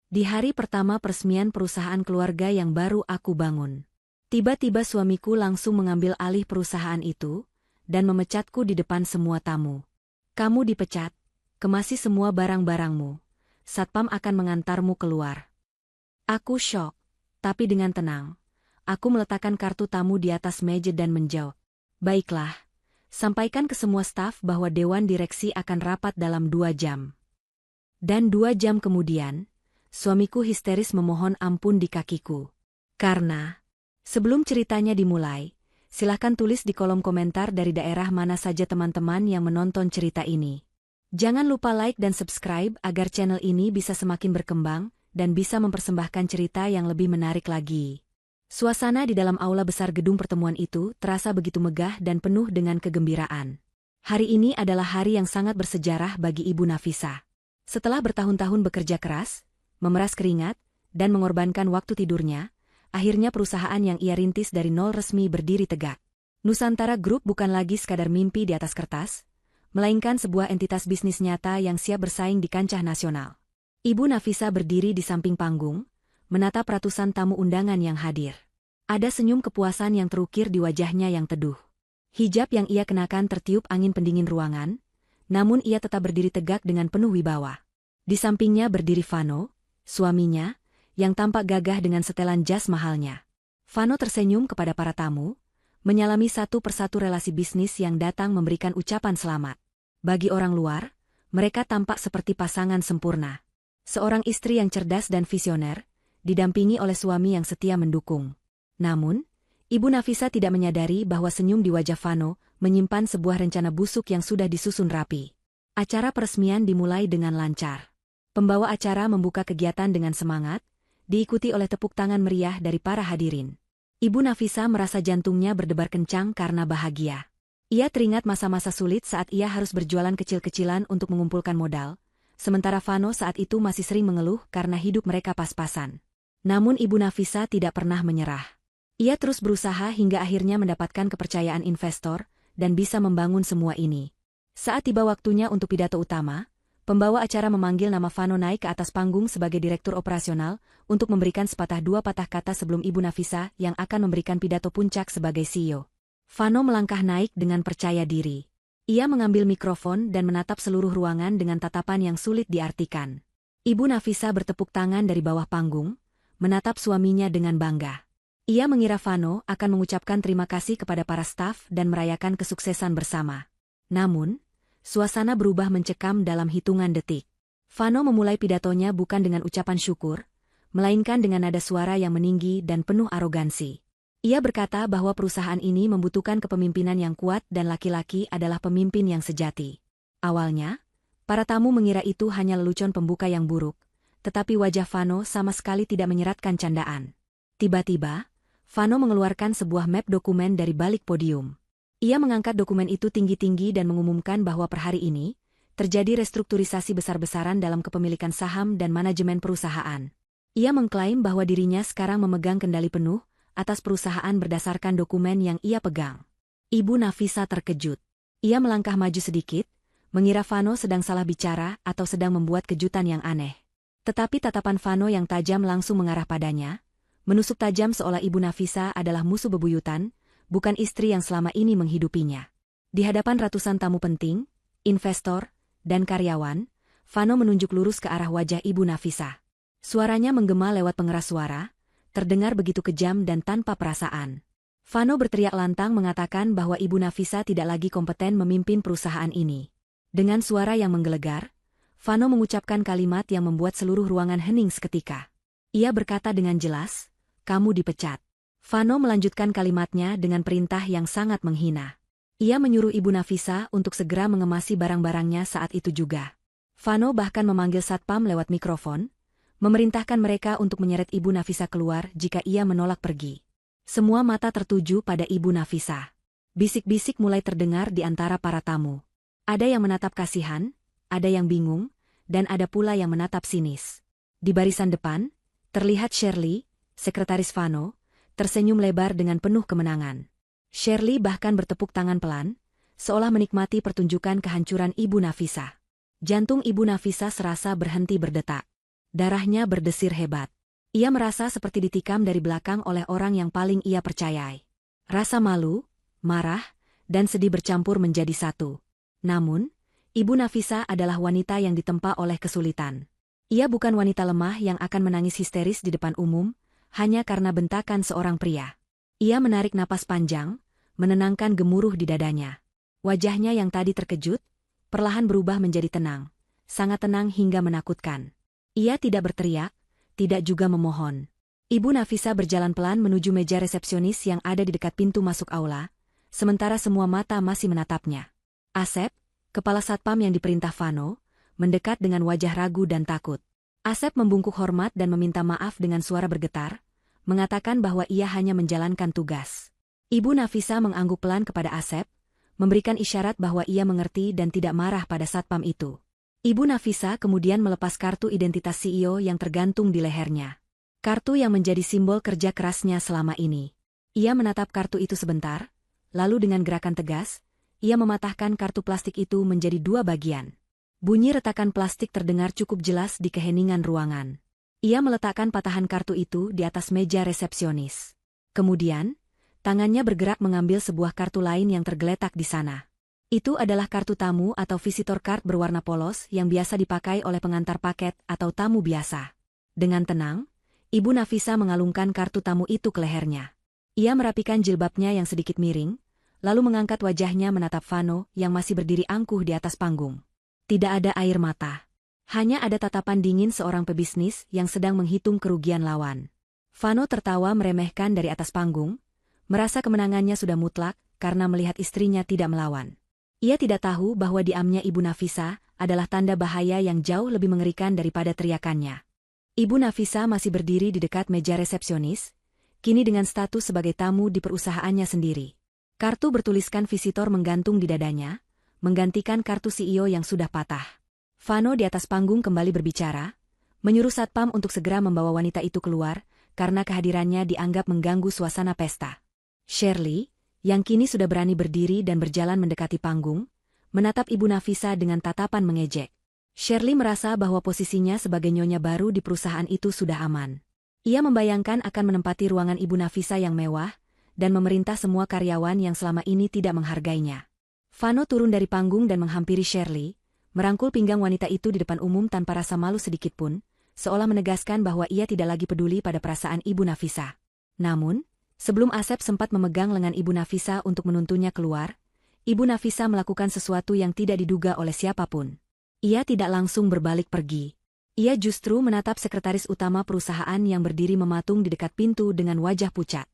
Di hari pertama peresmian perusahaan keluarga yang baru aku bangun. Tiba-tiba suamiku langsung mengambil alih perusahaan itu, dan memecatku di depan semua tamu. Kamu dipecat, kemasi semua barang-barangmu. Satpam akan mengantarmu keluar. Aku syok, tapi dengan tenang. Aku meletakkan kartu tamu di atas meja dan menjawab. Baiklah, sampaikan ke semua staf bahwa Dewan Direksi akan rapat dalam 2 jam. Dan 2 jam kemudian, suamiku histeris memohon ampun di kakiku. Karena, sebelum ceritanya dimulai, silahkan tulis di kolom komentar dari daerah mana saja teman-teman yang menonton cerita ini. Jangan lupa like dan subscribe agar channel ini bisa semakin berkembang dan bisa mempersembahkan cerita yang lebih menarik lagi. Suasana di dalam aula besar gedung pertemuan itu terasa begitu megah dan penuh dengan kegembiraan. Hari ini adalah hari yang sangat bersejarah bagi Ibu Nafisa. Setelah bertahun-tahun bekerja keras, memeras keringat, dan mengorbankan waktu tidurnya, akhirnya perusahaan yang ia rintis dari nol resmi berdiri tegak. Nusantara Group bukan lagi sekadar mimpi di atas kertas, melainkan sebuah entitas bisnis nyata yang siap bersaing di kancah nasional. Ibu Nafisa berdiri di samping panggung, menatap ratusan tamu undangan yang hadir. Ada senyum kepuasan yang terukir di wajahnya yang teduh. Hijab yang ia kenakan tertiup angin pendingin ruangan, namun ia tetap berdiri tegak dengan penuh wibawa. Di sampingnya berdiri Vano, suaminya, yang tampak gagah dengan setelan jas mahalnya. Vano tersenyum kepada para tamu, menyalami satu persatu relasi bisnis yang datang memberikan ucapan selamat. Bagi orang luar, mereka tampak seperti pasangan sempurna. Seorang istri yang cerdas dan visioner, didampingi oleh suami yang setia mendukung. Namun, Ibu Nafisa tidak menyadari bahwa senyum di wajah Vano menyimpan sebuah rencana busuk yang sudah disusun rapi. Acara peresmian dimulai dengan lancar. Pembawa acara membuka kegiatan dengan semangat, diikuti oleh tepuk tangan meriah dari para hadirin. Ibu Nafisa merasa jantungnya berdebar kencang karena bahagia. Ia teringat masa-masa sulit saat ia harus berjualan kecil-kecilan untuk mengumpulkan modal, sementara Vano saat itu masih sering mengeluh karena hidup mereka pas-pasan. Namun Ibu Nafisa tidak pernah menyerah. Ia terus berusaha hingga akhirnya mendapatkan kepercayaan investor dan bisa membangun semua ini. Saat tiba waktunya untuk pidato utama, pembawa acara memanggil nama Vano naik ke atas panggung sebagai direktur operasional untuk memberikan sepatah dua patah kata sebelum Ibu Nafisa yang akan memberikan pidato puncak sebagai CEO. Vano melangkah naik dengan percaya diri. Ia mengambil mikrofon dan menatap seluruh ruangan dengan tatapan yang sulit diartikan. Ibu Nafisa bertepuk tangan dari bawah panggung, menatap suaminya dengan bangga. Ia mengira Vano akan mengucapkan terima kasih kepada para staf dan merayakan kesuksesan bersama. Namun, suasana berubah mencekam dalam hitungan detik. Vano memulai pidatonya bukan dengan ucapan syukur, melainkan dengan nada suara yang meninggi dan penuh arogansi. Ia berkata bahwa perusahaan ini membutuhkan kepemimpinan yang kuat dan laki-laki adalah pemimpin yang sejati. Awalnya, para tamu mengira itu hanya lelucon pembuka yang buruk, tetapi wajah Vano sama sekali tidak menyeratkan candaan. Tiba-tiba, Vano mengeluarkan sebuah map dokumen dari balik podium. Ia mengangkat dokumen itu tinggi-tinggi dan mengumumkan bahwa per hari ini, terjadi restrukturisasi besar-besaran dalam kepemilikan saham dan manajemen perusahaan. Ia mengklaim bahwa dirinya sekarang memegang kendali penuh atas perusahaan berdasarkan dokumen yang ia pegang. Ibu Nafisa terkejut. Ia melangkah maju sedikit, mengira Vano sedang salah bicara atau sedang membuat kejutan yang aneh. Tetapi tatapan Vano yang tajam langsung mengarah padanya, menusuk tajam seolah Ibu Nafisa adalah musuh bebuyutan, bukan istri yang selama ini menghidupinya. Di hadapan ratusan tamu penting, investor, dan karyawan, Vano menunjuk lurus ke arah wajah Ibu Nafisa. Suaranya menggema lewat pengeras suara, terdengar begitu kejam dan tanpa perasaan. Vano berteriak lantang mengatakan bahwa Ibu Nafisa tidak lagi kompeten memimpin perusahaan ini. Dengan suara yang menggelegar, Vano mengucapkan kalimat yang membuat seluruh ruangan hening seketika. Ia berkata dengan jelas, "Kamu dipecat." Vano melanjutkan kalimatnya dengan perintah yang sangat menghina. Ia menyuruh Ibu Nafisa untuk segera mengemasi barang-barangnya saat itu juga. Vano bahkan memanggil satpam lewat mikrofon, memerintahkan mereka untuk menyeret Ibu Nafisa keluar jika ia menolak pergi. Semua mata tertuju pada Ibu Nafisa. Bisik-bisik mulai terdengar di antara para tamu. Ada yang menatap kasihan, ada yang bingung, dan ada pula yang menatap sinis. Di barisan depan, terlihat Shirley, sekretaris Vano, tersenyum lebar dengan penuh kemenangan. Shirley bahkan bertepuk tangan pelan, seolah menikmati pertunjukan kehancuran Ibu Nafisa. Jantung Ibu Nafisa serasa berhenti berdetak. Darahnya berdesir hebat. Ia merasa seperti ditikam dari belakang oleh orang yang paling ia percayai. Rasa malu, marah, dan sedih bercampur menjadi satu. Namun, Ibu Nafisa adalah wanita yang ditempa oleh kesulitan. Ia bukan wanita lemah yang akan menangis histeris di depan umum, hanya karena bentakan seorang pria. Ia menarik napas panjang, menenangkan gemuruh di dadanya. Wajahnya yang tadi terkejut, perlahan berubah menjadi tenang, sangat tenang hingga menakutkan. Ia tidak berteriak, tidak juga memohon. Ibu Nafisa berjalan pelan menuju meja resepsionis yang ada di dekat pintu masuk aula, sementara semua mata masih menatapnya. Asep, kepala satpam yang diperintah Vano, mendekat dengan wajah ragu dan takut. Asep membungkuk hormat dan meminta maaf dengan suara bergetar, mengatakan bahwa ia hanya menjalankan tugas. Ibu Nafisa mengangguk pelan kepada Asep, memberikan isyarat bahwa ia mengerti dan tidak marah pada satpam itu. Ibu Nafisa kemudian melepas kartu identitas CEO yang tergantung di lehernya. Kartu yang menjadi simbol kerja kerasnya selama ini. Ia menatap kartu itu sebentar, lalu dengan gerakan tegas, ia mematahkan kartu plastik itu menjadi dua bagian. Bunyi retakan plastik terdengar cukup jelas di keheningan ruangan. Ia meletakkan patahan kartu itu di atas meja resepsionis. Kemudian, tangannya bergerak mengambil sebuah kartu lain yang tergeletak di sana. Itu adalah kartu tamu atau visitor card berwarna polos yang biasa dipakai oleh pengantar paket atau tamu biasa. Dengan tenang, Ibu Nafisa mengalungkan kartu tamu itu ke lehernya. Ia merapikan jilbabnya yang sedikit miring, lalu mengangkat wajahnya menatap Vano yang masih berdiri angkuh di atas panggung. Tidak ada air mata. Hanya ada tatapan dingin seorang pebisnis yang sedang menghitung kerugian lawan. Vano tertawa meremehkan dari atas panggung, merasa kemenangannya sudah mutlak karena melihat istrinya tidak melawan. Ia tidak tahu bahwa diamnya Ibu Nafisa adalah tanda bahaya yang jauh lebih mengerikan daripada teriakannya. Ibu Nafisa masih berdiri di dekat meja resepsionis, kini dengan status sebagai tamu di perusahaannya sendiri. Kartu bertuliskan visitor menggantung di dadanya, menggantikan kartu CEO yang sudah patah. Vano di atas panggung kembali berbicara, menyuruh satpam untuk segera membawa wanita itu keluar, karena kehadirannya dianggap mengganggu suasana pesta. Shirley, yang kini sudah berani berdiri dan berjalan mendekati panggung, menatap Ibu Nafisa dengan tatapan mengejek. Shirley merasa bahwa posisinya sebagai nyonya baru di perusahaan itu sudah aman. Ia membayangkan akan menempati ruangan Ibu Nafisa yang mewah, dan memerintah semua karyawan yang selama ini tidak menghargainya. Vano turun dari panggung dan menghampiri Shirley, merangkul pinggang wanita itu di depan umum tanpa rasa malu sedikitpun, seolah menegaskan bahwa ia tidak lagi peduli pada perasaan Ibu Nafisa. Namun, sebelum Asep sempat memegang lengan Ibu Nafisa untuk menuntunnya keluar, Ibu Nafisa melakukan sesuatu yang tidak diduga oleh siapapun. Ia tidak langsung berbalik pergi. Ia justru menatap sekretaris utama perusahaan yang berdiri mematung di dekat pintu dengan wajah pucat.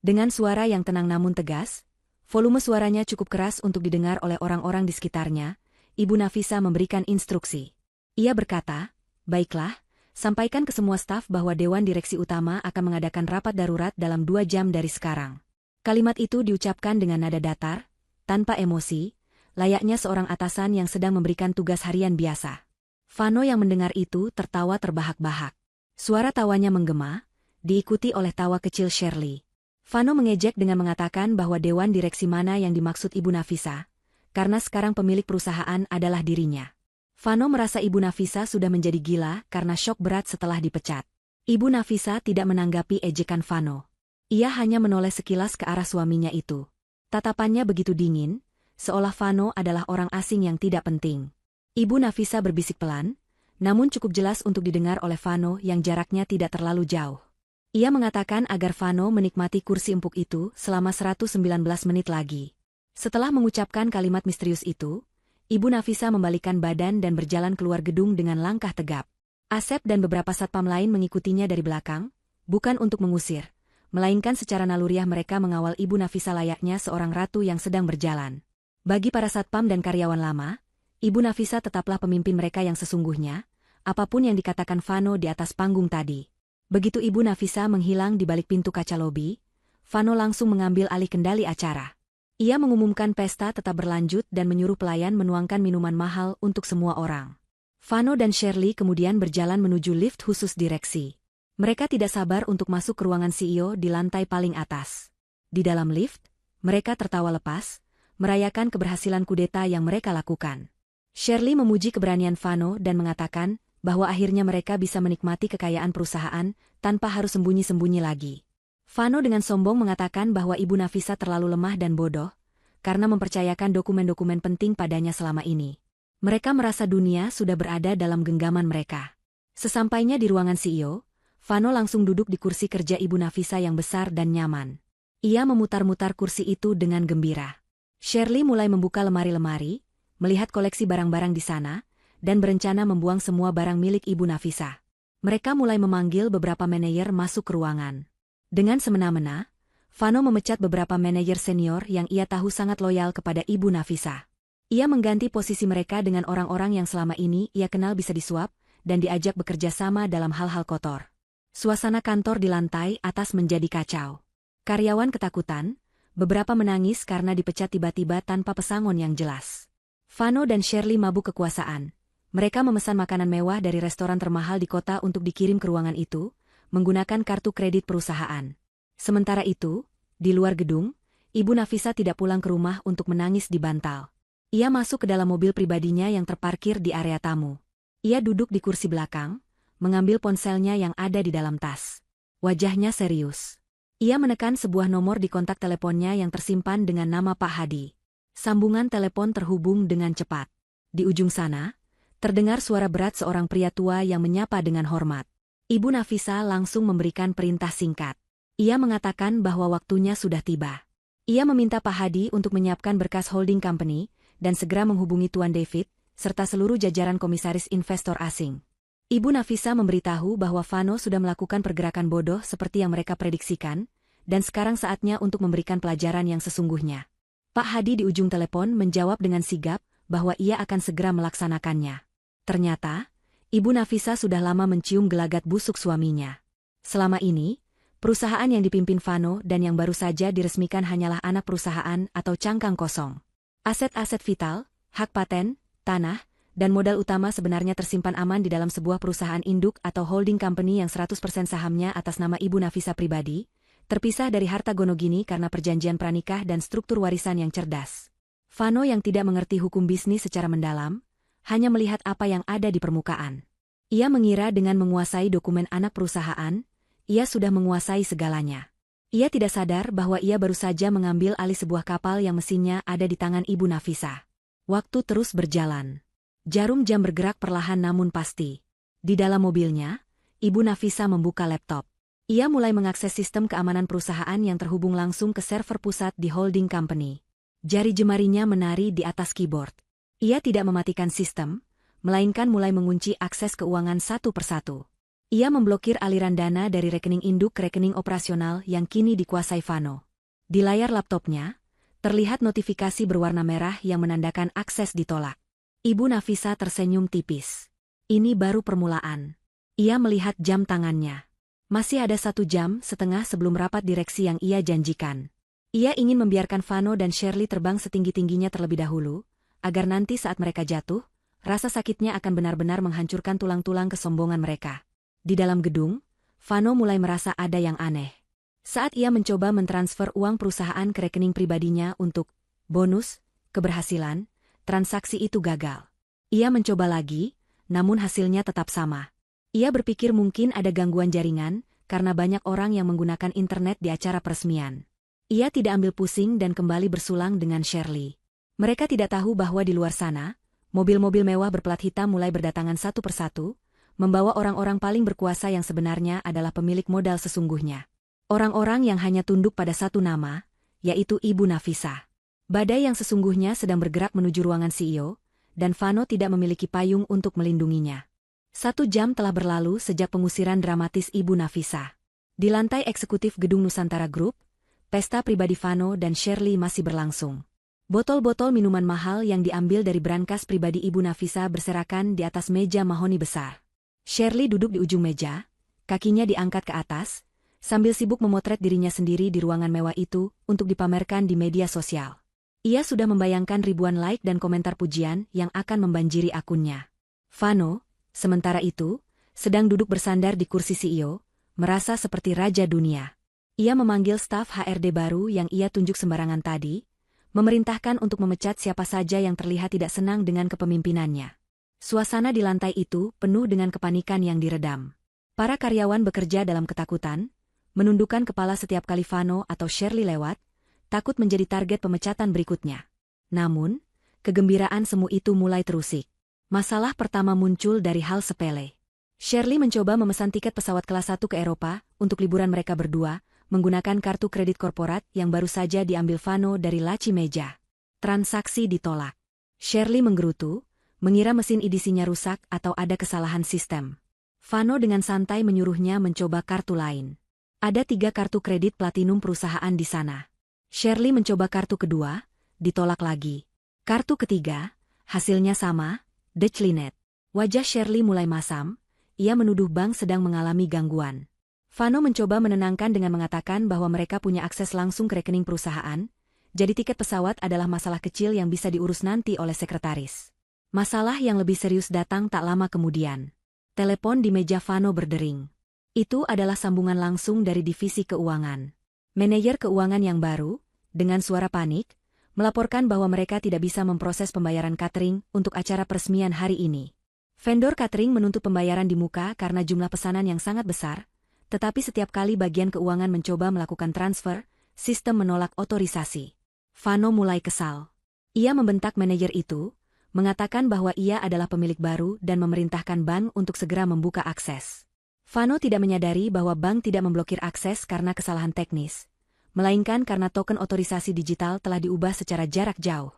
Dengan suara yang tenang namun tegas, volume suaranya cukup keras untuk didengar oleh orang-orang di sekitarnya, Ibu Nafisa memberikan instruksi. Ia berkata, "Baiklah, sampaikan ke semua staf bahwa Dewan Direksi Utama akan mengadakan rapat darurat dalam 2 jam dari sekarang." Kalimat itu diucapkan dengan nada datar, tanpa emosi, layaknya seorang atasan yang sedang memberikan tugas harian biasa. Vano yang mendengar itu tertawa terbahak-bahak. Suara tawanya menggema, diikuti oleh tawa kecil Shirley. Vano mengejek dengan mengatakan bahwa dewan direksi mana yang dimaksud Ibu Nafisa, karena sekarang pemilik perusahaan adalah dirinya. Vano merasa Ibu Nafisa sudah menjadi gila karena syok berat setelah dipecat. Ibu Nafisa tidak menanggapi ejekan Vano. Ia hanya menoleh sekilas ke arah suaminya itu. Tatapannya begitu dingin, seolah Vano adalah orang asing yang tidak penting. Ibu Nafisa berbisik pelan, namun cukup jelas untuk didengar oleh Vano yang jaraknya tidak terlalu jauh. Ia mengatakan agar Vano menikmati kursi empuk itu selama 119 menit lagi. Setelah mengucapkan kalimat misterius itu, Ibu Nafisa membalikkan badan dan berjalan keluar gedung dengan langkah tegap. Asep dan beberapa satpam lain mengikutinya dari belakang, bukan untuk mengusir, melainkan secara naluriah mereka mengawal Ibu Nafisa layaknya seorang ratu yang sedang berjalan. Bagi para satpam dan karyawan lama, Ibu Nafisa tetaplah pemimpin mereka yang sesungguhnya, apapun yang dikatakan Vano di atas panggung tadi. Begitu Ibu Nafisa menghilang di balik pintu kaca lobi, Vano langsung mengambil alih kendali acara. Ia mengumumkan pesta tetap berlanjut dan menyuruh pelayan menuangkan minuman mahal untuk semua orang. Vano dan Shirley kemudian berjalan menuju lift khusus direksi. Mereka tidak sabar untuk masuk ke ruangan CEO di lantai paling atas. Di dalam lift, mereka tertawa lepas, merayakan keberhasilan kudeta yang mereka lakukan. Shirley memuji keberanian Vano dan mengatakan, bahwa akhirnya mereka bisa menikmati kekayaan perusahaan tanpa harus sembunyi-sembunyi lagi. Vano dengan sombong mengatakan bahwa Ibu Nafisa terlalu lemah dan bodoh karena mempercayakan dokumen-dokumen penting padanya selama ini. Mereka merasa dunia sudah berada dalam genggaman mereka. Sesampainya di ruangan CEO, Vano langsung duduk di kursi kerja Ibu Nafisa yang besar dan nyaman. Ia memutar-mutar kursi itu dengan gembira. Shirley mulai membuka lemari-lemari, melihat koleksi barang-barang di sana, dan berencana membuang semua barang milik Ibu Nafisa. Mereka mulai memanggil beberapa manajer masuk ke ruangan. Dengan semena-mena, Vano memecat beberapa manajer senior yang ia tahu sangat loyal kepada Ibu Nafisa. Ia mengganti posisi mereka dengan orang-orang yang selama ini ia kenal bisa disuap dan diajak bekerja sama dalam hal-hal kotor. Suasana kantor di lantai atas menjadi kacau. Karyawan ketakutan, beberapa menangis karena dipecat tiba-tiba tanpa pesangon yang jelas. Vano dan Shirley mabuk kekuasaan. Mereka memesan makanan mewah dari restoran termahal di kota untuk dikirim ke ruangan itu, menggunakan kartu kredit perusahaan. Sementara itu, di luar gedung, Ibu Nafisa tidak pulang ke rumah untuk menangis di bantal. Ia masuk ke dalam mobil pribadinya yang terparkir di area tamu. Ia duduk di kursi belakang, mengambil ponselnya yang ada di dalam tas. Wajahnya serius. Ia menekan sebuah nomor di kontak teleponnya yang tersimpan dengan nama Pak Hadi. Sambungan telepon terhubung dengan cepat. Di ujung sana, terdengar suara berat seorang pria tua yang menyapa dengan hormat. Ibu Nafisa langsung memberikan perintah singkat. Ia mengatakan bahwa waktunya sudah tiba. Ia meminta Pak Hadi untuk menyiapkan berkas holding company dan segera menghubungi Tuan David, serta seluruh jajaran komisaris investor asing. Ibu Nafisa memberitahu bahwa Vano sudah melakukan pergerakan bodoh seperti yang mereka prediksikan, dan sekarang saatnya untuk memberikan pelajaran yang sesungguhnya. Pak Hadi di ujung telepon menjawab dengan sigap bahwa ia akan segera melaksanakannya. Ternyata, Ibu Nafisa sudah lama mencium gelagat busuk suaminya. Selama ini, perusahaan yang dipimpin Vano dan yang baru saja diresmikan hanyalah anak perusahaan atau cangkang kosong. Aset-aset vital, hak paten, tanah, dan modal utama sebenarnya tersimpan aman di dalam sebuah perusahaan induk atau holding company yang 100% sahamnya atas nama Ibu Nafisa pribadi, terpisah dari harta gonogini karena perjanjian pranikah dan struktur warisan yang cerdas. Vano yang tidak mengerti hukum bisnis secara mendalam, hanya melihat apa yang ada di permukaan. Ia mengira dengan menguasai dokumen anak perusahaan, ia sudah menguasai segalanya. Ia tidak sadar bahwa ia baru saja mengambil alih sebuah kapal yang mesinnya ada di tangan Ibu Nafisa. Waktu terus berjalan. Jarum jam bergerak perlahan namun pasti. Di dalam mobilnya, Ibu Nafisa membuka laptop. Ia mulai mengakses sistem keamanan perusahaan yang terhubung langsung ke server pusat di holding company. Jari jemarinya menari di atas keyboard. Ia tidak mematikan sistem, melainkan mulai mengunci akses keuangan satu persatu. Ia memblokir aliran dana dari rekening induk ke rekening operasional yang kini dikuasai Vano. Di layar laptopnya, terlihat notifikasi berwarna merah yang menandakan akses ditolak. Ibu Nafisa tersenyum tipis. Ini baru permulaan. Ia melihat jam tangannya. Masih ada 1,5 jam sebelum rapat direksi yang ia janjikan. Ia ingin membiarkan Vano dan Shirley terbang setinggi-tingginya terlebih dahulu, agar nanti saat mereka jatuh, rasa sakitnya akan benar-benar menghancurkan tulang-tulang kesombongan mereka. Di dalam gedung, Vano mulai merasa ada yang aneh. Saat ia mencoba mentransfer uang perusahaan ke rekening pribadinya untuk bonus, keberhasilan, transaksi itu gagal. Ia mencoba lagi, namun hasilnya tetap sama. Ia berpikir mungkin ada gangguan jaringan, karena banyak orang yang menggunakan internet di acara peresmian. Ia tidak ambil pusing dan kembali bersulang dengan Shirley. Mereka tidak tahu bahwa di luar sana, mobil-mobil mewah berplat hitam mulai berdatangan satu persatu, membawa orang-orang paling berkuasa yang sebenarnya adalah pemilik modal sesungguhnya. Orang-orang yang hanya tunduk pada satu nama, yaitu Ibu Nafisa. Badai yang sesungguhnya sedang bergerak menuju ruangan CEO, dan Vano tidak memiliki payung untuk melindunginya. 1 jam telah berlalu sejak pengusiran dramatis Ibu Nafisa. Di lantai eksekutif gedung Nusantara Group, pesta pribadi Vano dan Shirley masih berlangsung. Botol-botol minuman mahal yang diambil dari brankas pribadi Ibu Nafisa berserakan di atas meja mahoni besar. Shirley duduk di ujung meja, kakinya diangkat ke atas, sambil sibuk memotret dirinya sendiri di ruangan mewah itu untuk dipamerkan di media sosial. Ia sudah membayangkan ribuan like dan komentar pujian yang akan membanjiri akunnya. Vano, sementara itu, sedang duduk bersandar di kursi CEO, merasa seperti raja dunia. Ia memanggil staf HRD baru yang ia tunjuk sembarangan tadi, memerintahkan untuk memecat siapa saja yang terlihat tidak senang dengan kepemimpinannya. Suasana di lantai itu penuh dengan kepanikan yang diredam. Para karyawan bekerja dalam ketakutan, menundukkan kepala setiap kali Vano atau Shirley lewat, takut menjadi target pemecatan berikutnya. Namun, kegembiraan semu itu mulai terusik. Masalah pertama muncul dari hal sepele. Shirley mencoba memesan tiket pesawat kelas 1 ke Eropa untuk liburan mereka berdua, menggunakan kartu kredit korporat yang baru saja diambil Vano dari laci meja. Transaksi ditolak. Shirley menggerutu, mengira mesin edisinya rusak atau ada kesalahan sistem. Vano dengan santai menyuruhnya mencoba kartu lain. Ada 3 kartu kredit platinum perusahaan di sana. Shirley mencoba kartu kedua, ditolak lagi. Kartu ketiga, hasilnya sama, Dutchlinet. Wajah Shirley mulai masam, ia menuduh bank sedang mengalami gangguan. Vano mencoba menenangkan dengan mengatakan bahwa mereka punya akses langsung ke rekening perusahaan, jadi tiket pesawat adalah masalah kecil yang bisa diurus nanti oleh sekretaris. Masalah yang lebih serius datang tak lama kemudian. Telepon di meja Vano berdering. Itu adalah sambungan langsung dari divisi keuangan. Manajer keuangan yang baru, dengan suara panik, melaporkan bahwa mereka tidak bisa memproses pembayaran catering untuk acara peresmian hari ini. Vendor catering menuntut pembayaran di muka karena jumlah pesanan yang sangat besar, tetapi setiap kali bagian keuangan mencoba melakukan transfer, sistem menolak otorisasi. Vano mulai kesal. Ia membentak manajer itu, mengatakan bahwa ia adalah pemilik baru dan memerintahkan bank untuk segera membuka akses. Vano tidak menyadari bahwa bank tidak memblokir akses karena kesalahan teknis, melainkan karena token otorisasi digital telah diubah secara jarak jauh.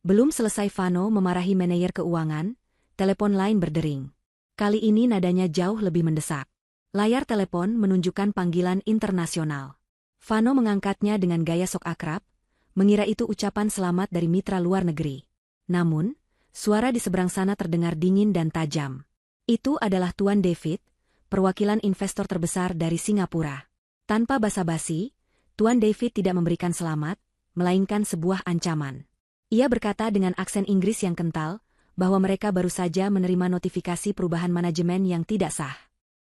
Belum selesai Vano memarahi manajer keuangan, telepon lain berdering. Kali ini nadanya jauh lebih mendesak. Layar telepon menunjukkan panggilan internasional. Vano mengangkatnya dengan gaya sok akrab, mengira itu ucapan selamat dari mitra luar negeri. Namun, suara di seberang sana terdengar dingin dan tajam. Itu adalah Tuan David, perwakilan investor terbesar dari Singapura. Tanpa basa-basi, Tuan David tidak memberikan selamat, melainkan sebuah ancaman. Ia berkata dengan aksen Inggris yang kental, bahwa mereka baru saja menerima notifikasi perubahan manajemen yang tidak sah.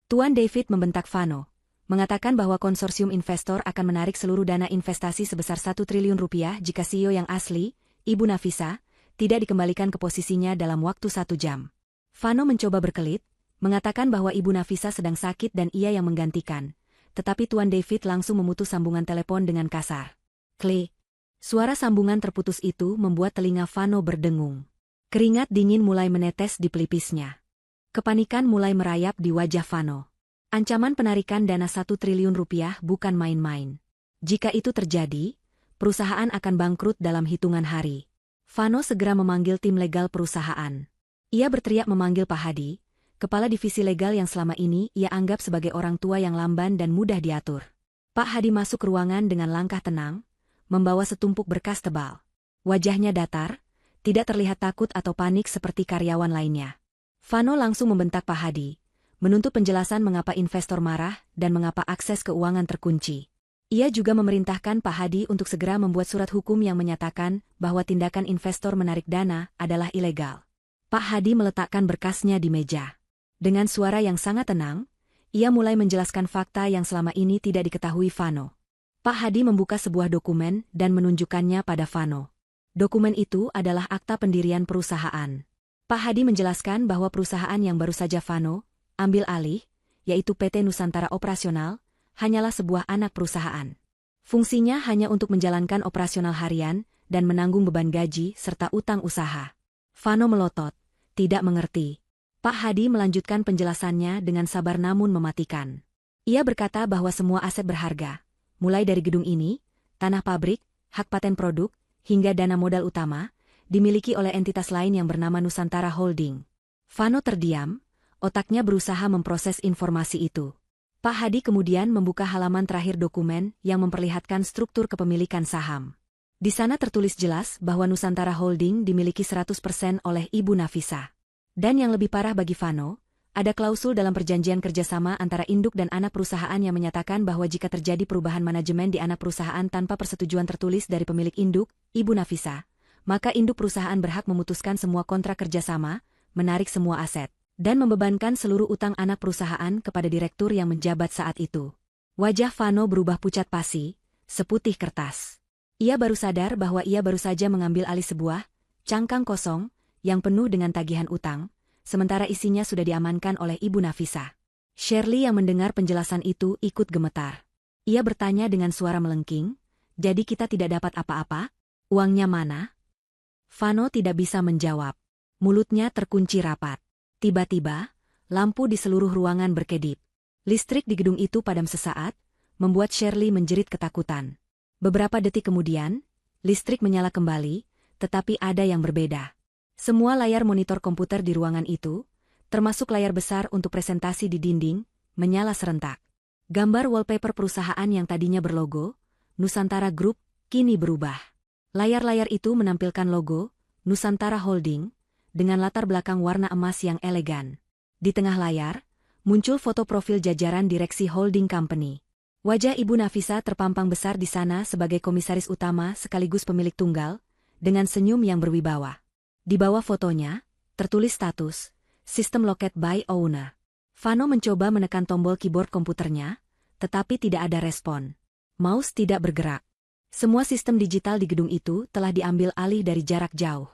Tuan David membentak Vano, mengatakan bahwa konsorsium investor akan menarik seluruh dana investasi sebesar 1 triliun rupiah jika CEO yang asli, Ibu Nafisa, tidak dikembalikan ke posisinya dalam waktu 1 jam. Vano mencoba berkelit, mengatakan bahwa Ibu Nafisa sedang sakit dan ia yang menggantikan, tetapi Tuan David langsung memutus sambungan telepon dengan kasar. Klik. Suara sambungan terputus itu membuat telinga Vano berdengung. Keringat dingin mulai menetes di pelipisnya. Kepanikan mulai merayap di wajah Vano. Ancaman penarikan dana 1 triliun rupiah bukan main-main. Jika itu terjadi, perusahaan akan bangkrut dalam hitungan hari. Vano segera memanggil tim legal perusahaan. Ia berteriak memanggil Pak Hadi, kepala divisi legal yang selama ini ia anggap sebagai orang tua yang lamban dan mudah diatur. Pak Hadi masuk ke ruangan dengan langkah tenang, membawa setumpuk berkas tebal. Wajahnya datar, tidak terlihat takut atau panik seperti karyawan lainnya. Vano langsung membentak Pak Hadi, menuntut penjelasan mengapa investor marah dan mengapa akses keuangan terkunci. Ia juga memerintahkan Pak Hadi untuk segera membuat surat hukum yang menyatakan bahwa tindakan investor menarik dana adalah ilegal. Pak Hadi meletakkan berkasnya di meja. Dengan suara yang sangat tenang, ia mulai menjelaskan fakta yang selama ini tidak diketahui Vano. Pak Hadi membuka sebuah dokumen dan menunjukkannya pada Vano. Dokumen itu adalah akta pendirian perusahaan. Pak Hadi menjelaskan bahwa perusahaan yang baru saja Vano ambil alih, yaitu PT Nusantara Operasional, hanyalah sebuah anak perusahaan. Fungsinya hanya untuk menjalankan operasional harian dan menanggung beban gaji serta utang usaha. Vano melotot, tidak mengerti. Pak Hadi melanjutkan penjelasannya dengan sabar namun mematikan. Ia berkata bahwa semua aset berharga, mulai dari gedung ini, tanah pabrik, hak paten produk, hingga dana modal utama, dimiliki oleh entitas lain yang bernama Nusantara Holding. Vano terdiam, otaknya berusaha memproses informasi itu. Pak Hadi kemudian membuka halaman terakhir dokumen yang memperlihatkan struktur kepemilikan saham. Di sana tertulis jelas bahwa Nusantara Holding dimiliki 100% oleh Ibu Nafisa. Dan yang lebih parah bagi Vano, ada klausul dalam perjanjian kerjasama antara induk dan anak perusahaan yang menyatakan bahwa jika terjadi perubahan manajemen di anak perusahaan tanpa persetujuan tertulis dari pemilik induk, Ibu Nafisa, maka induk perusahaan berhak memutuskan semua kontrak kerjasama, menarik semua aset, dan membebankan seluruh utang anak perusahaan kepada direktur yang menjabat saat itu. Wajah Vano berubah pucat pasi, seputih kertas. Ia baru sadar bahwa ia baru saja mengambil alih sebuah cangkang kosong yang penuh dengan tagihan utang, sementara isinya sudah diamankan oleh Ibu Nafisa. Shirley yang mendengar penjelasan itu ikut gemetar. Ia bertanya dengan suara melengking, "Jadi kita tidak dapat apa-apa? Uangnya mana?" Vano tidak bisa menjawab. Mulutnya terkunci rapat. Tiba-tiba, lampu di seluruh ruangan berkedip. Listrik di gedung itu padam sesaat, membuat Shirley menjerit ketakutan. Beberapa detik kemudian, listrik menyala kembali, tetapi ada yang berbeda. Semua layar monitor komputer di ruangan itu, termasuk layar besar untuk presentasi di dinding, menyala serentak. Gambar wallpaper perusahaan yang tadinya berlogo, Nusantara Group, kini berubah. Layar-layar itu menampilkan logo, Nusantara Holding, dengan latar belakang warna emas yang elegan. Di tengah layar, muncul foto profil jajaran direksi holding company. Wajah Ibu Nafisa terpampang besar di sana sebagai komisaris utama sekaligus pemilik tunggal, dengan senyum yang berwibawa. Di bawah fotonya, tertulis status, System Locked by Owner. Vano mencoba menekan tombol keyboard komputernya, tetapi tidak ada respon. Mouse tidak bergerak. Semua sistem digital di gedung itu telah diambil alih dari jarak jauh.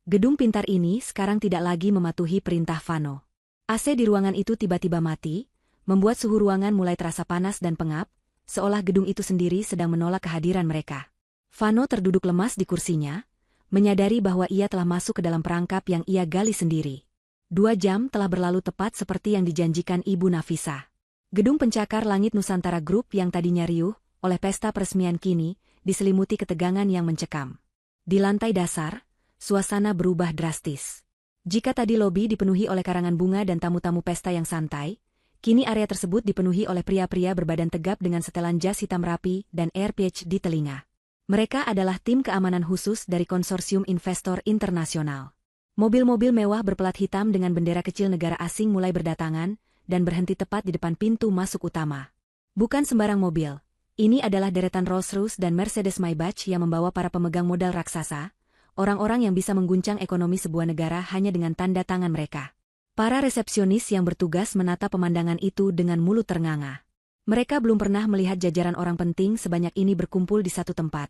Gedung pintar ini sekarang tidak lagi mematuhi perintah Vano. AC di ruangan itu tiba-tiba mati, membuat suhu ruangan mulai terasa panas dan pengap, seolah gedung itu sendiri sedang menolak kehadiran mereka. Vano terduduk lemas di kursinya, menyadari bahwa ia telah masuk ke dalam perangkap yang ia gali sendiri. 2 jam telah berlalu tepat seperti yang dijanjikan Ibu Nafisa. Gedung pencakar langit Nusantara Group yang tadinya riuh oleh pesta peresmian kini diselimuti ketegangan yang mencekam. Di lantai dasar, suasana berubah drastis. Jika tadi lobi dipenuhi oleh karangan bunga dan tamu-tamu pesta yang santai, kini area tersebut dipenuhi oleh pria-pria berbadan tegap dengan setelan jas hitam rapi dan earpiece di telinga. Mereka adalah tim keamanan khusus dari konsorsium investor internasional. Mobil-mobil mewah berpelat hitam dengan bendera kecil negara asing mulai berdatangan dan berhenti tepat di depan pintu masuk utama. Bukan sembarang mobil. Ini adalah deretan Rolls-Royce dan Mercedes-Maybach yang membawa para pemegang modal raksasa, orang-orang yang bisa mengguncang ekonomi sebuah negara hanya dengan tanda tangan mereka. Para resepsionis yang bertugas menata pemandangan itu dengan mulut ternganga. Mereka belum pernah melihat jajaran orang penting sebanyak ini berkumpul di satu tempat.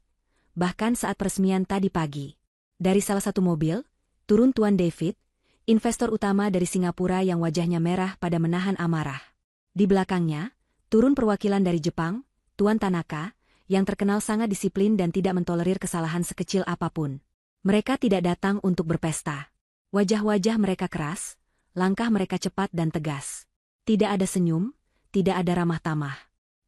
Bahkan saat peresmian tadi pagi. Dari salah satu mobil, turun Tuan David, investor utama dari Singapura yang wajahnya merah pada menahan amarah. Di belakangnya, turun perwakilan dari Jepang, Tuan Tanaka, yang terkenal sangat disiplin dan tidak mentolerir kesalahan sekecil apapun. Mereka tidak datang untuk berpesta. Wajah-wajah mereka keras, langkah mereka cepat dan tegas. Tidak ada senyum, tidak ada ramah tamah.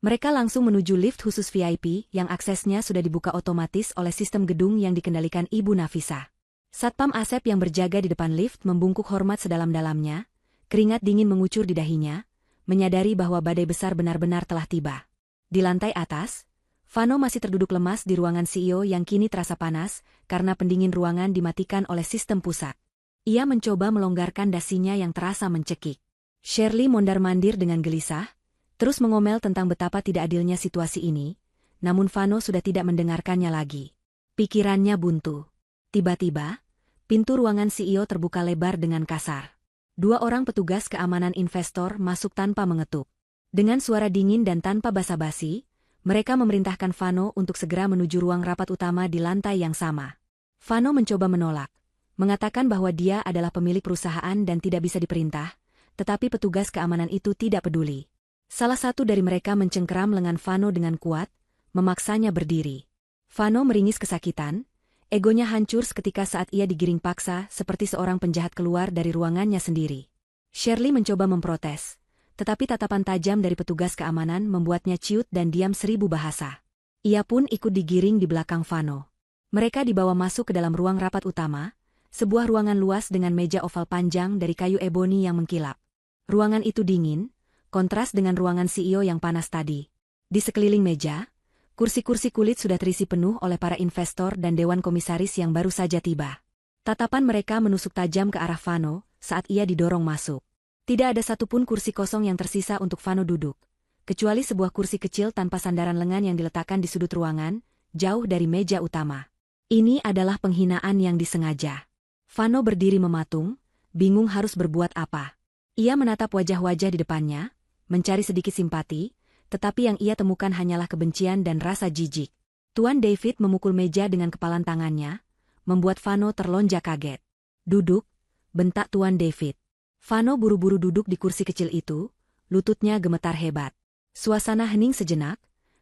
Mereka langsung menuju lift khusus VIP yang aksesnya sudah dibuka otomatis oleh sistem gedung yang dikendalikan Ibu Nafisa. Satpam Asep yang berjaga di depan lift membungkuk hormat sedalam-dalamnya, keringat dingin mengucur di dahinya, menyadari bahwa badai besar benar-benar telah tiba. Di lantai atas, Vano masih terduduk lemas di ruangan CEO yang kini terasa panas karena pendingin ruangan dimatikan oleh sistem pusat. Ia mencoba melonggarkan dasinya yang terasa mencekik. Shirley mondar-mandir dengan gelisah, terus mengomel tentang betapa tidak adilnya situasi ini, namun Vano sudah tidak mendengarkannya lagi. Pikirannya buntu. Tiba-tiba, pintu ruangan CEO terbuka lebar dengan kasar. 2 orang petugas keamanan investor masuk tanpa mengetuk. Dengan suara dingin dan tanpa basa-basi, mereka memerintahkan Vano untuk segera menuju ruang rapat utama di lantai yang sama. Vano mencoba menolak, mengatakan bahwa dia adalah pemilik perusahaan dan tidak bisa diperintah, tetapi petugas keamanan itu tidak peduli. Salah satu dari mereka mencengkeram lengan Vano dengan kuat, memaksanya berdiri. Vano meringis kesakitan. Egonya hancur seketika saat ia digiring paksa seperti seorang penjahat keluar dari ruangannya sendiri. Shirley mencoba memprotes, tetapi tatapan tajam dari petugas keamanan membuatnya ciut dan diam 1000 bahasa. Ia pun ikut digiring di belakang Vano. Mereka dibawa masuk ke dalam ruang rapat utama, sebuah ruangan luas dengan meja oval panjang dari kayu eboni yang mengkilap. Ruangan itu dingin, kontras dengan ruangan CEO yang panas tadi. Di sekeliling meja, kursi-kursi kulit sudah terisi penuh oleh para investor dan dewan komisaris yang baru saja tiba. Tatapan mereka menusuk tajam ke arah Vano saat ia didorong masuk. Tidak ada satupun kursi kosong yang tersisa untuk Vano duduk, kecuali sebuah kursi kecil tanpa sandaran lengan yang diletakkan di sudut ruangan, jauh dari meja utama. Ini adalah penghinaan yang disengaja. Vano berdiri mematung, bingung harus berbuat apa. Ia menatap wajah-wajah di depannya, mencari sedikit simpati, tetapi yang ia temukan hanyalah kebencian dan rasa jijik. Tuan David memukul meja dengan kepalan tangannya, membuat Vano terlonjak kaget. "Duduk," bentak Tuan David. Vano buru-buru duduk di kursi kecil itu, lututnya gemetar hebat. Suasana hening sejenak,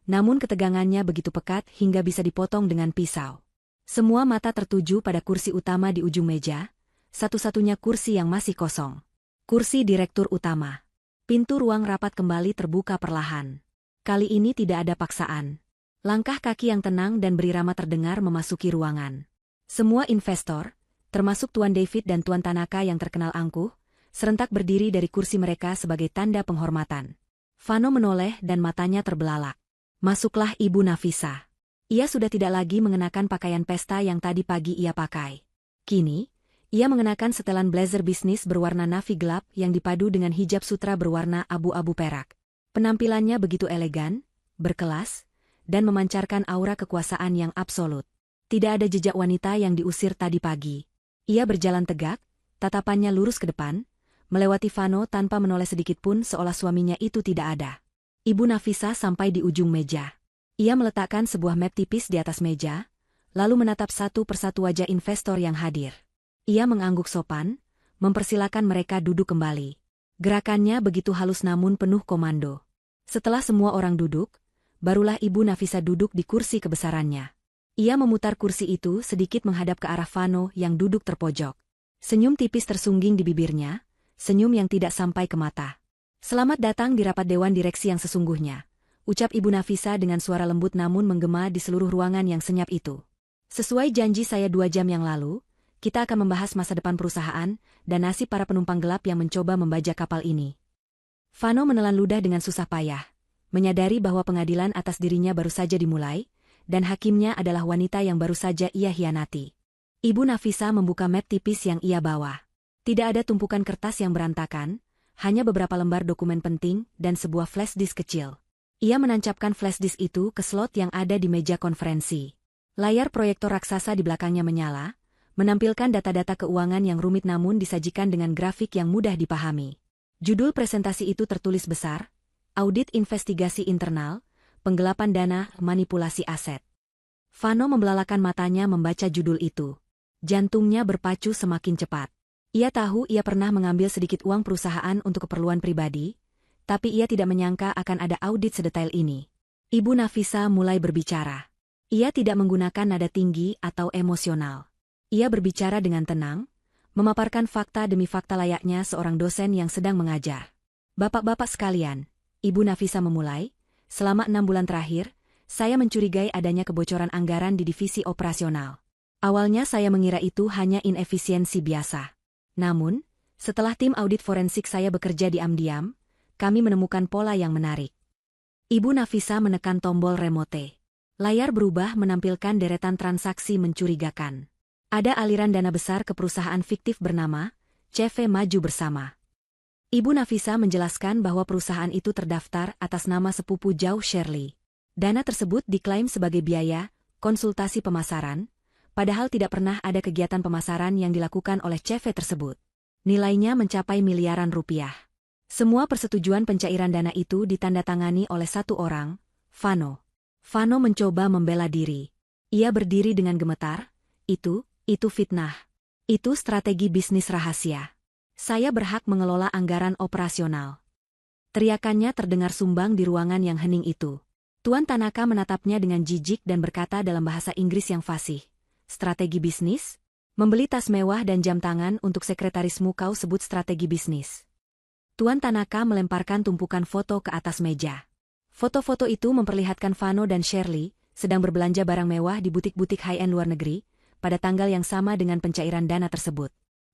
namun ketegangannya begitu pekat hingga bisa dipotong dengan pisau. Semua mata tertuju pada kursi utama di ujung meja, satu-satunya kursi yang masih kosong. Kursi direktur utama. Pintu ruang rapat kembali terbuka perlahan. Kali ini tidak ada paksaan. Langkah kaki yang tenang dan berirama terdengar memasuki ruangan. Semua investor, termasuk Tuan David dan Tuan Tanaka yang terkenal angkuh, serentak berdiri dari kursi mereka sebagai tanda penghormatan. Vano menoleh dan matanya terbelalak. Masuklah Ibu Nafisa. Ia sudah tidak lagi mengenakan pakaian pesta yang tadi pagi ia pakai. Kini, ia mengenakan setelan blazer bisnis berwarna navy gelap yang dipadu dengan hijab sutra berwarna abu-abu perak. Penampilannya begitu elegan, berkelas, dan memancarkan aura kekuasaan yang absolut. Tidak ada jejak wanita yang diusir tadi pagi. Ia berjalan tegak, tatapannya lurus ke depan, melewati Vano tanpa menoleh sedikitpun seolah suaminya itu tidak ada. Ibu Nafisa sampai di ujung meja. Ia meletakkan sebuah map tipis di atas meja, lalu menatap satu persatu wajah investor yang hadir. Ia mengangguk sopan, mempersilakan mereka duduk kembali. Gerakannya begitu halus namun penuh komando. Setelah semua orang duduk, barulah Ibu Nafisa duduk di kursi kebesarannya. Ia memutar kursi itu sedikit menghadap ke arah Vano yang duduk terpojok. Senyum tipis tersungging di bibirnya, senyum yang tidak sampai ke mata. Selamat datang di rapat Dewan Direksi yang sesungguhnya, ucap Ibu Nafisa dengan suara lembut namun menggema di seluruh ruangan yang senyap itu. Sesuai janji saya 2 jam yang lalu, kita akan membahas masa depan perusahaan dan nasib para penumpang gelap yang mencoba membajak kapal ini. Vano menelan ludah dengan susah payah, menyadari bahwa pengadilan atas dirinya baru saja dimulai, dan hakimnya adalah wanita yang baru saja ia hianati. Ibu Nafisa membuka map tipis yang ia bawa. Tidak ada tumpukan kertas yang berantakan, hanya beberapa lembar dokumen penting dan sebuah flash disk kecil. Ia menancapkan flash disk itu ke slot yang ada di meja konferensi. Layar proyektor raksasa di belakangnya menyala, menampilkan data-data keuangan yang rumit namun disajikan dengan grafik yang mudah dipahami. Judul presentasi itu tertulis besar, Audit Investigasi Internal, Penggelapan Dana, Manipulasi Aset. Vano membelalakan matanya membaca judul itu. Jantungnya berpacu semakin cepat. Ia tahu ia pernah mengambil sedikit uang perusahaan untuk keperluan pribadi, tapi ia tidak menyangka akan ada audit sedetail ini. Ibu Nafisa mulai berbicara. Ia tidak menggunakan nada tinggi atau emosional. Ia berbicara dengan tenang, memaparkan fakta demi fakta layaknya seorang dosen yang sedang mengajar. Bapak-bapak sekalian, Ibu Nafisa memulai, selama 6 bulan terakhir, saya mencurigai adanya kebocoran anggaran di divisi operasional. Awalnya saya mengira itu hanya inefisiensi biasa. Namun, setelah tim audit forensik saya bekerja diam-diam, kami menemukan pola yang menarik. Ibu Nafisa menekan tombol remote. Layar berubah menampilkan deretan transaksi mencurigakan. Ada aliran dana besar ke perusahaan fiktif bernama CV Maju Bersama. Ibu Nafisa menjelaskan bahwa perusahaan itu terdaftar atas nama sepupu jauh Shirley. Dana tersebut diklaim sebagai biaya konsultasi pemasaran, padahal tidak pernah ada kegiatan pemasaran yang dilakukan oleh CV tersebut. Nilainya mencapai miliaran rupiah. Semua persetujuan pencairan dana itu ditandatangani oleh satu orang, Vano. Vano mencoba membela diri. Ia berdiri dengan gemetar, itu fitnah. Itu strategi bisnis rahasia. Saya berhak mengelola anggaran operasional. Teriakannya terdengar sumbang di ruangan yang hening itu. Tuan Tanaka menatapnya dengan jijik dan berkata dalam bahasa Inggris yang fasih. Strategi bisnis? Membeli tas mewah dan jam tangan untuk sekretarismu kau sebut strategi bisnis. Tuan Tanaka melemparkan tumpukan foto ke atas meja. Foto-foto itu memperlihatkan Vano dan Shirley sedang berbelanja barang mewah di butik-butik high-end luar negeri, pada tanggal yang sama dengan pencairan dana tersebut.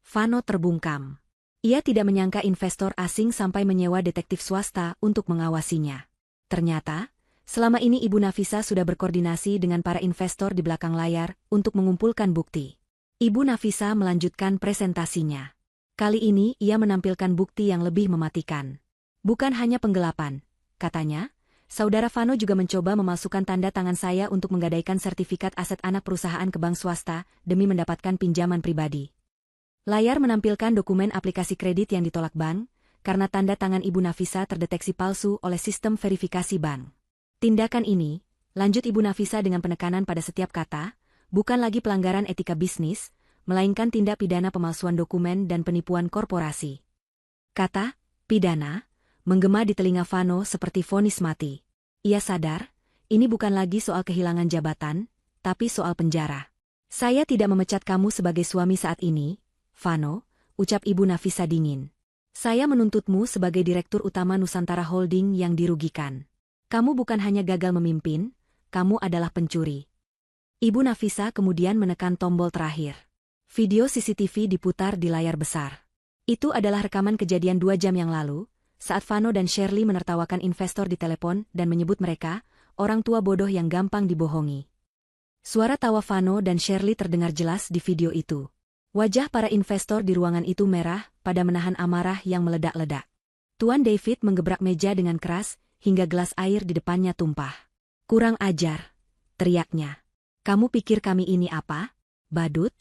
Vano terbungkam. Ia tidak menyangka investor asing sampai menyewa detektif swasta untuk mengawasinya. Ternyata, selama ini Ibu Nafisa sudah berkoordinasi dengan para investor di belakang layar untuk mengumpulkan bukti. Ibu Nafisa melanjutkan presentasinya. Kali ini ia menampilkan bukti yang lebih mematikan. Bukan hanya penggelapan, katanya, Saudara Vano juga mencoba memalsukan tanda tangan saya untuk menggadaikan sertifikat aset anak perusahaan ke bank swasta demi mendapatkan pinjaman pribadi. Layar menampilkan dokumen aplikasi kredit yang ditolak bank, karena tanda tangan Ibu Nafisa terdeteksi palsu oleh sistem verifikasi bank. Tindakan ini, lanjut Ibu Nafisa dengan penekanan pada setiap kata, bukan lagi pelanggaran etika bisnis, melainkan tindak pidana pemalsuan dokumen dan penipuan korporasi. Kata, pidana, menggema di telinga Vano seperti vonis mati. Ia sadar, ini bukan lagi soal kehilangan jabatan, tapi soal penjara. Saya tidak memecat kamu sebagai suami saat ini, Vano, ucap Ibu Nafisa dingin. Saya menuntutmu sebagai Direktur Utama Nusantara Holding yang dirugikan. Kamu bukan hanya gagal memimpin, kamu adalah pencuri. Ibu Nafisa kemudian menekan tombol terakhir. Video CCTV diputar di layar besar. Itu adalah rekaman kejadian 2 jam yang lalu, saat Vano dan Shirley menertawakan investor di telepon dan menyebut mereka, orang tua bodoh yang gampang dibohongi. Suara tawa Vano dan Shirley terdengar jelas di video itu. Wajah para investor di ruangan itu merah, pada menahan amarah yang meledak-ledak. Tuan David menggebrak meja dengan keras, hingga gelas air di depannya tumpah. Kurang ajar, teriaknya. Kamu pikir kami ini apa? Badut?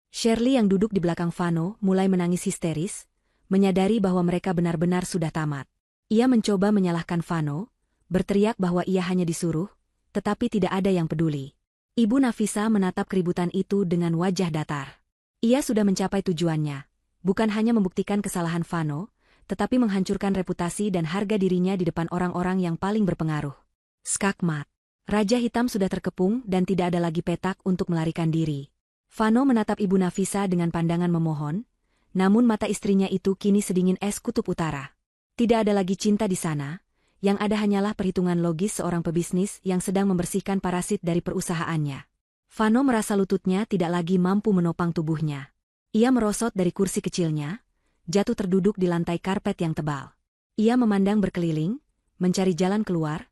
Shirley yang duduk di belakang Vano mulai menangis histeris, menyadari bahwa mereka benar-benar sudah tamat. Ia mencoba menyalahkan Vano, berteriak bahwa ia hanya disuruh, tetapi tidak ada yang peduli. Ibu Nafisa menatap keributan itu dengan wajah datar. Ia sudah mencapai tujuannya, bukan hanya membuktikan kesalahan Vano, tetapi menghancurkan reputasi dan harga dirinya di depan orang-orang yang paling berpengaruh. Skakmat. Raja Hitam sudah terkepung dan tidak ada lagi petak untuk melarikan diri. Vano menatap Ibu Nafisa dengan pandangan memohon, namun mata istrinya itu kini sedingin es kutub utara. Tidak ada lagi cinta di sana, yang ada hanyalah perhitungan logis seorang pebisnis yang sedang membersihkan parasit dari perusahaannya. Vano merasa lututnya tidak lagi mampu menopang tubuhnya. Ia merosot dari kursi kecilnya, jatuh terduduk di lantai karpet yang tebal. Ia memandang berkeliling, mencari jalan keluar,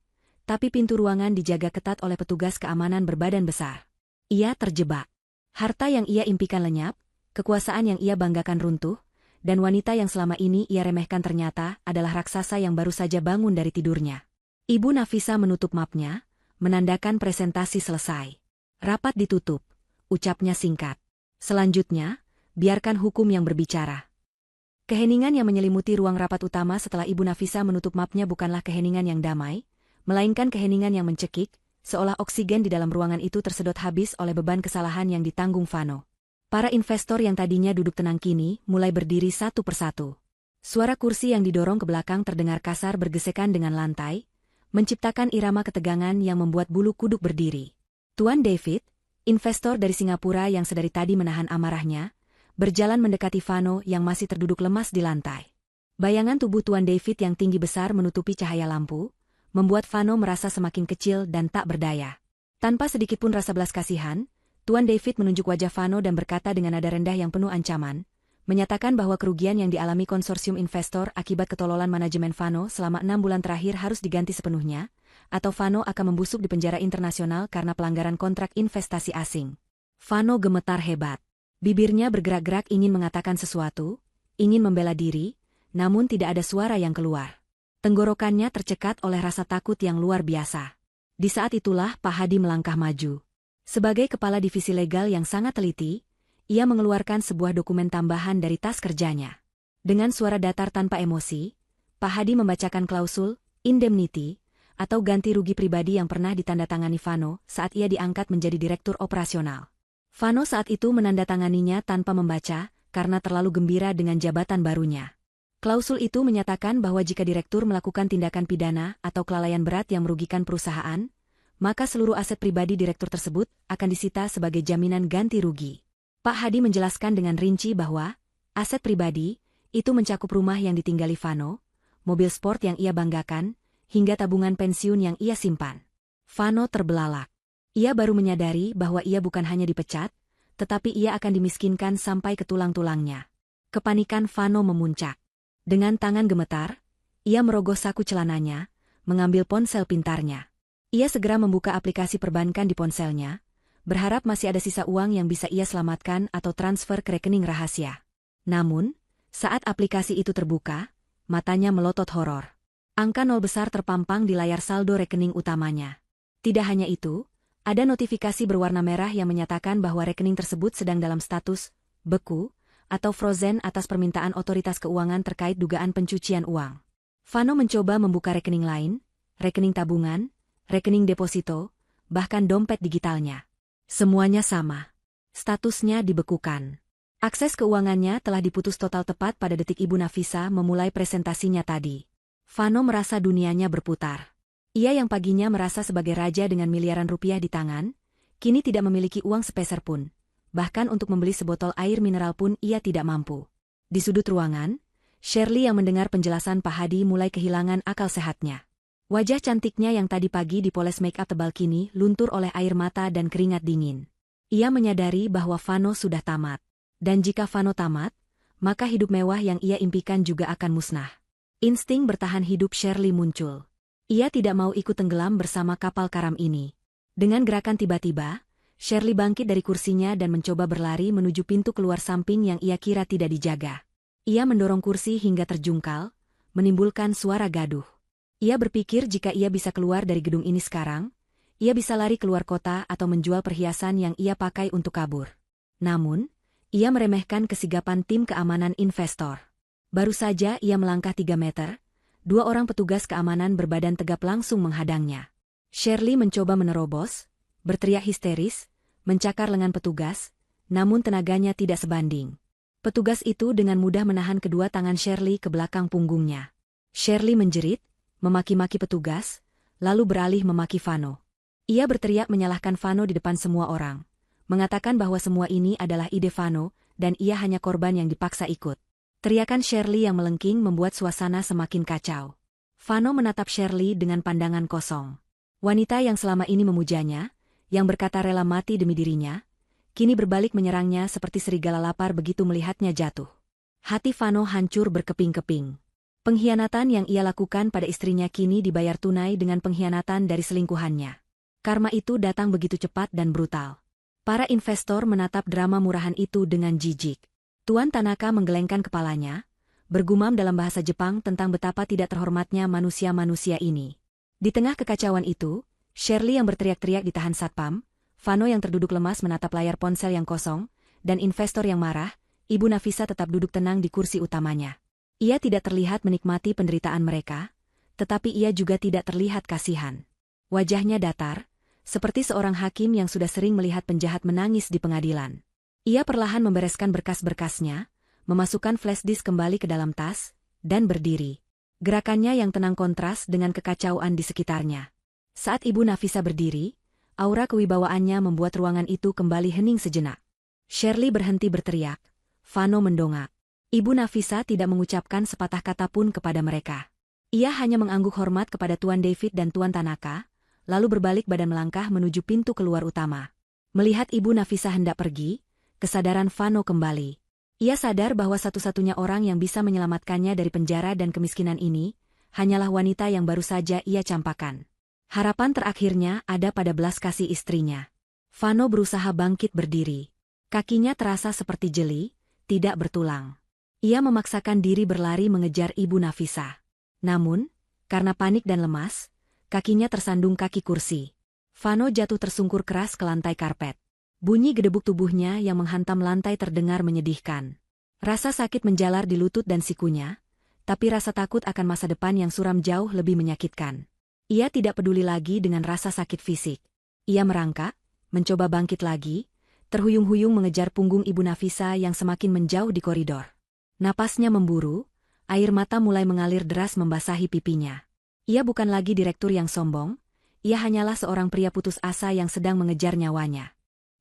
tapi pintu ruangan dijaga ketat oleh petugas keamanan berbadan besar. Ia terjebak. Harta yang ia impikan lenyap, kekuasaan yang ia banggakan runtuh, dan wanita yang selama ini ia remehkan ternyata adalah raksasa yang baru saja bangun dari tidurnya. Ibu Nafisa menutup mapnya, menandakan presentasi selesai. Rapat ditutup, ucapnya singkat. Selanjutnya, biarkan hukum yang berbicara. Keheningan yang menyelimuti ruang rapat utama setelah Ibu Nafisa menutup mapnya bukanlah keheningan yang damai, melainkan keheningan yang mencekik, seolah oksigen di dalam ruangan itu tersedot habis oleh beban kesalahan yang ditanggung Vano. Para investor yang tadinya duduk tenang kini mulai berdiri satu persatu. Suara kursi yang didorong ke belakang terdengar kasar bergesekan dengan lantai, menciptakan irama ketegangan yang membuat bulu kuduk berdiri. Tuan David, investor dari Singapura yang sedari tadi menahan amarahnya, berjalan mendekati Vano yang masih terduduk lemas di lantai. Bayangan tubuh Tuan David yang tinggi besar menutupi cahaya lampu, membuat Vano merasa semakin kecil dan tak berdaya. Tanpa sedikitpun rasa belas kasihan, Tuan David menunjuk wajah Vano dan berkata dengan nada rendah yang penuh ancaman, menyatakan bahwa kerugian yang dialami konsorsium investor akibat ketololan manajemen Vano selama 6 bulan terakhir harus diganti sepenuhnya, atau Vano akan membusuk di penjara internasional karena pelanggaran kontrak investasi asing. Vano gemetar hebat. Bibirnya bergerak-gerak ingin mengatakan sesuatu, ingin membela diri, namun tidak ada suara yang keluar. Tenggorokannya tercekat oleh rasa takut yang luar biasa. Di saat itulah Pak Hadi melangkah maju. Sebagai kepala divisi legal yang sangat teliti, ia mengeluarkan sebuah dokumen tambahan dari tas kerjanya. Dengan suara datar tanpa emosi, Pak Hadi membacakan klausul, indemnity, atau ganti rugi pribadi yang pernah ditandatangani Vano saat ia diangkat menjadi direktur operasional. Vano saat itu menandatanganinya tanpa membaca, karena terlalu gembira dengan jabatan barunya. Klausul itu menyatakan bahwa jika direktur melakukan tindakan pidana atau kelalaian berat yang merugikan perusahaan, maka seluruh aset pribadi direktur tersebut akan disita sebagai jaminan ganti rugi. Pak Hadi menjelaskan dengan rinci bahwa aset pribadi itu mencakup rumah yang ditinggali Vano, mobil sport yang ia banggakan, hingga tabungan pensiun yang ia simpan. Vano terbelalak. Ia baru menyadari bahwa ia bukan hanya dipecat, tetapi ia akan dimiskinkan sampai ke tulang-tulangnya. Kepanikan Vano memuncak. Dengan tangan gemetar, ia merogoh saku celananya, mengambil ponsel pintarnya. Ia segera membuka aplikasi perbankan di ponselnya, berharap masih ada sisa uang yang bisa ia selamatkan atau transfer ke rekening rahasia. Namun, saat aplikasi itu terbuka, matanya melotot horor. Angka 0 besar terpampang di layar saldo rekening utamanya. Tidak hanya itu, ada notifikasi berwarna merah yang menyatakan bahwa rekening tersebut sedang dalam status beku atau frozen atas permintaan otoritas keuangan terkait dugaan pencucian uang. Vano mencoba membuka rekening lain, rekening tabungan, rekening deposito, bahkan dompet digitalnya. Semuanya sama. Statusnya dibekukan. Akses keuangannya telah diputus total tepat pada detik Ibu Nafisa memulai presentasinya tadi. Vano merasa dunianya berputar. Ia yang paginya merasa sebagai raja dengan miliaran rupiah di tangan, kini tidak memiliki uang sepeser pun. Bahkan untuk membeli sebotol air mineral pun ia tidak mampu. Di sudut ruangan, Shirley yang mendengar penjelasan Pak Hadi mulai kehilangan akal sehatnya. Wajah cantiknya yang tadi pagi dipoles make up tebal kini luntur oleh air mata dan keringat dingin. Ia menyadari bahwa Vano sudah tamat. Dan jika Vano tamat, maka hidup mewah yang ia impikan juga akan musnah. Insting bertahan hidup Shirley muncul. Ia tidak mau ikut tenggelam bersama kapal karam ini. Dengan gerakan tiba-tiba, Shirley bangkit dari kursinya dan mencoba berlari menuju pintu keluar samping yang ia kira tidak dijaga. Ia mendorong kursi hingga terjungkal, menimbulkan suara gaduh. Ia berpikir jika ia bisa keluar dari gedung ini sekarang, ia bisa lari keluar kota atau menjual perhiasan yang ia pakai untuk kabur. Namun, ia meremehkan kesigapan tim keamanan investor. Baru saja ia melangkah 3 meter, 2 orang petugas keamanan berbadan tegap langsung menghadangnya. Shirley mencoba menerobos, berteriak histeris, mencakar lengan petugas, namun tenaganya tidak sebanding. Petugas itu dengan mudah menahan kedua tangan Shirley ke belakang punggungnya. Shirley menjerit, memaki-maki petugas, lalu beralih memaki Vano. Ia berteriak menyalahkan Vano di depan semua orang. Mengatakan bahwa semua ini adalah ide Vano, dan ia hanya korban yang dipaksa ikut. Teriakan Shirley yang melengking membuat suasana semakin kacau. Vano menatap Shirley dengan pandangan kosong. Wanita yang selama ini memujanya, yang berkata rela mati demi dirinya, kini berbalik menyerangnya seperti serigala lapar begitu melihatnya jatuh. Hati Vano hancur berkeping-keping. Pengkhianatan yang ia lakukan pada istrinya kini dibayar tunai dengan pengkhianatan dari selingkuhannya. Karma itu datang begitu cepat dan brutal. Para investor menatap drama murahan itu dengan jijik. Tuan Tanaka menggelengkan kepalanya, bergumam dalam bahasa Jepang tentang betapa tidak terhormatnya manusia-manusia ini. Di tengah kekacauan itu, Shirley yang berteriak-teriak ditahan satpam, Vano yang terduduk lemas menatap layar ponsel yang kosong, dan investor yang marah, Ibu Nafisa tetap duduk tenang di kursi utamanya. Ia tidak terlihat menikmati penderitaan mereka, tetapi ia juga tidak terlihat kasihan. Wajahnya datar, seperti seorang hakim yang sudah sering melihat penjahat menangis di pengadilan. Ia perlahan membereskan berkas-berkasnya, memasukkan flash disk kembali ke dalam tas, dan berdiri. Gerakannya yang tenang kontras dengan kekacauan di sekitarnya. Saat Ibu Nafisa berdiri, aura kewibawaannya membuat ruangan itu kembali hening sejenak. Shirley berhenti berteriak. Vano mendongak. Ibu Nafisa tidak mengucapkan sepatah kata pun kepada mereka. Ia hanya mengangguk hormat kepada Tuan David dan Tuan Tanaka, lalu berbalik badan melangkah menuju pintu keluar utama. Melihat Ibu Nafisa hendak pergi, kesadaran Vano kembali. Ia sadar bahwa satu-satunya orang yang bisa menyelamatkannya dari penjara dan kemiskinan ini, hanyalah wanita yang baru saja ia campakan. Harapan terakhirnya ada pada belas kasih istrinya. Vano berusaha bangkit berdiri. Kakinya terasa seperti jeli, tidak bertulang. Ia memaksakan diri berlari mengejar Ibu Nafisa. Namun, karena panik dan lemas, kakinya tersandung kaki kursi. Vano jatuh tersungkur keras ke lantai karpet. Bunyi gedebuk tubuhnya yang menghantam lantai terdengar menyedihkan. Rasa sakit menjalar di lutut dan sikunya, tapi rasa takut akan masa depan yang suram jauh lebih menyakitkan. Ia tidak peduli lagi dengan rasa sakit fisik. Ia merangkak, mencoba bangkit lagi, terhuyung-huyung mengejar punggung Ibu Nafisa yang semakin menjauh di koridor. Napasnya memburu, air mata mulai mengalir deras membasahi pipinya. Ia bukan lagi direktur yang sombong, ia hanyalah seorang pria putus asa yang sedang mengejar nyawanya.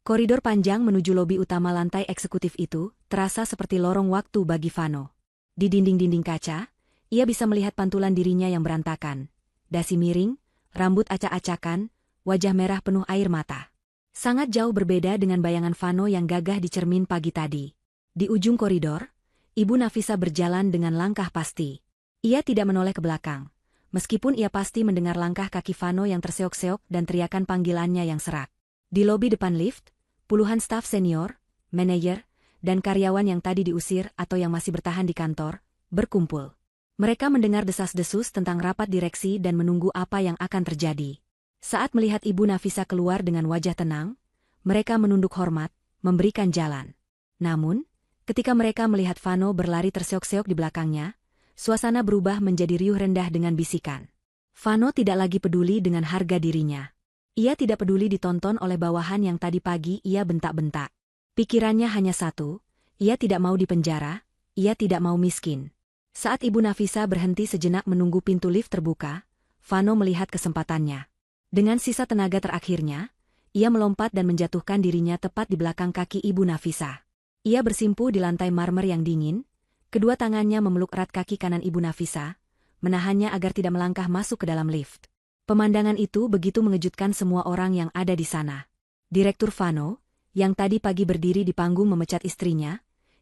Koridor panjang menuju lobi utama lantai eksekutif itu, terasa seperti lorong waktu bagi Vano. Di dinding-dinding kaca, ia bisa melihat pantulan dirinya yang berantakan. Dasi miring, rambut acak-acakan, wajah merah penuh air mata. Sangat jauh berbeda dengan bayangan Vano yang gagah di cermin pagi tadi. Di ujung koridor, Ibu Nafisa berjalan dengan langkah pasti. Ia tidak menoleh ke belakang. Meskipun ia pasti mendengar langkah kaki Vano yang terseok-seok dan teriakan panggilannya yang serak. Di lobi depan lift, puluhan staf senior, manajer, dan karyawan yang tadi diusir atau yang masih bertahan di kantor, berkumpul. Mereka mendengar desas-desus tentang rapat direksi dan menunggu apa yang akan terjadi. Saat melihat Ibu Nafisa keluar dengan wajah tenang, mereka menunduk hormat, memberikan jalan. Namun, ketika mereka melihat Vano berlari terseok-seok di belakangnya, suasana berubah menjadi riuh rendah dengan bisikan. Vano tidak lagi peduli dengan harga dirinya. Ia tidak peduli ditonton oleh bawahan yang tadi pagi ia bentak-bentak. Pikirannya hanya satu, Ia tidak mau dipenjara, ia tidak mau miskin. Saat Ibu Nafisa berhenti sejenak menunggu pintu lift terbuka, Vano melihat kesempatannya. Dengan sisa tenaga terakhirnya, ia melompat dan menjatuhkan dirinya tepat di belakang kaki Ibu Nafisa. Ia bersimpuh di lantai marmer yang dingin, kedua tangannya memeluk erat kaki kanan Ibu Nafisa, menahannya agar tidak melangkah masuk ke dalam lift. Pemandangan itu begitu mengejutkan semua orang yang ada di sana. Direktur Vano, yang tadi pagi berdiri di panggung memecat istrinya,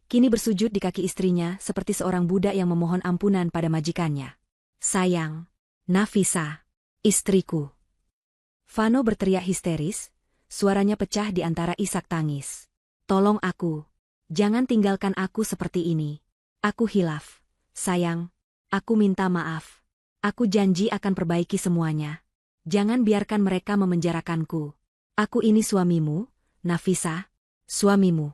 kini bersujud di kaki istrinya seperti seorang budak yang memohon ampunan pada majikannya. "Sayang, Nafisa, istriku." Vano berteriak histeris, suaranya pecah di antara isak tangis. "Tolong aku. Jangan tinggalkan aku seperti ini. Aku hilaf. Sayang, aku minta maaf. Aku janji akan perbaiki semuanya. Jangan biarkan mereka memenjarakanku. Aku ini suamimu, Nafisa, suamimu."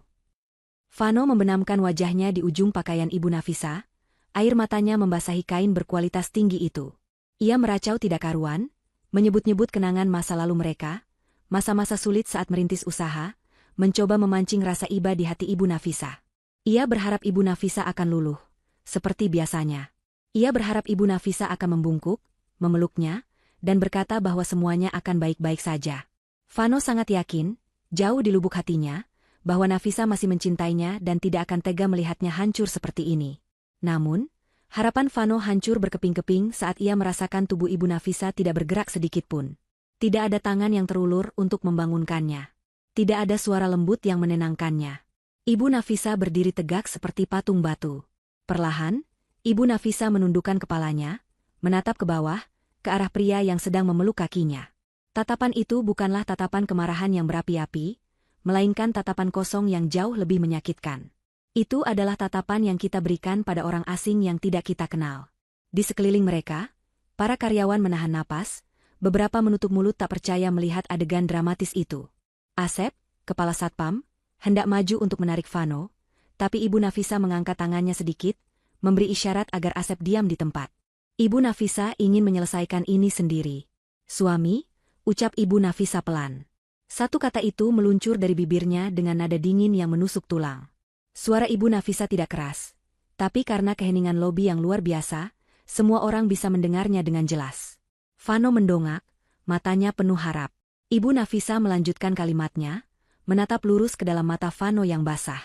Vano membenamkan wajahnya di ujung pakaian Ibu Nafisa, air matanya membasahi kain berkualitas tinggi itu. Ia meracau tidak karuan, menyebut-nyebut kenangan masa lalu mereka, masa-masa sulit saat merintis usaha, mencoba memancing rasa iba di hati Ibu Nafisa. Ia berharap Ibu Nafisa akan luluh, seperti biasanya. Ia berharap Ibu Nafisa akan membungkuk, memeluknya, dan berkata bahwa semuanya akan baik-baik saja. Vano sangat yakin, jauh di lubuk hatinya, bahwa Nafisa masih mencintainya dan tidak akan tega melihatnya hancur seperti ini. Namun, harapan Vano hancur berkeping-keping saat ia merasakan tubuh Ibu Nafisa tidak bergerak sedikitpun. Tidak ada tangan yang terulur untuk membangunkannya. Tidak ada suara lembut yang menenangkannya. Ibu Nafisa berdiri tegak seperti patung batu. Perlahan, Ibu Nafisa menundukkan kepalanya, menatap ke bawah, ke arah pria yang sedang memeluk kakinya. Tatapan itu bukanlah tatapan kemarahan yang berapi-api, melainkan tatapan kosong yang jauh lebih menyakitkan. Itu adalah tatapan yang kita berikan pada orang asing yang tidak kita kenal. Di sekeliling mereka, para karyawan menahan napas, beberapa menutup mulut tak percaya melihat adegan dramatis itu. Asep, kepala satpam, hendak maju untuk menarik Vano, tapi Ibu Nafisa mengangkat tangannya sedikit, memberi isyarat agar Asep diam di tempat. Ibu Nafisa ingin menyelesaikan ini sendiri. "Suami," ucap Ibu Nafisa pelan. Satu kata itu meluncur dari bibirnya dengan nada dingin yang menusuk tulang. Suara Ibu Nafisa tidak keras, tapi karena keheningan lobi yang luar biasa, semua orang bisa mendengarnya dengan jelas. Vano mendongak, matanya penuh harap. Ibu Nafisa melanjutkan kalimatnya, menatap lurus ke dalam mata Vano yang basah.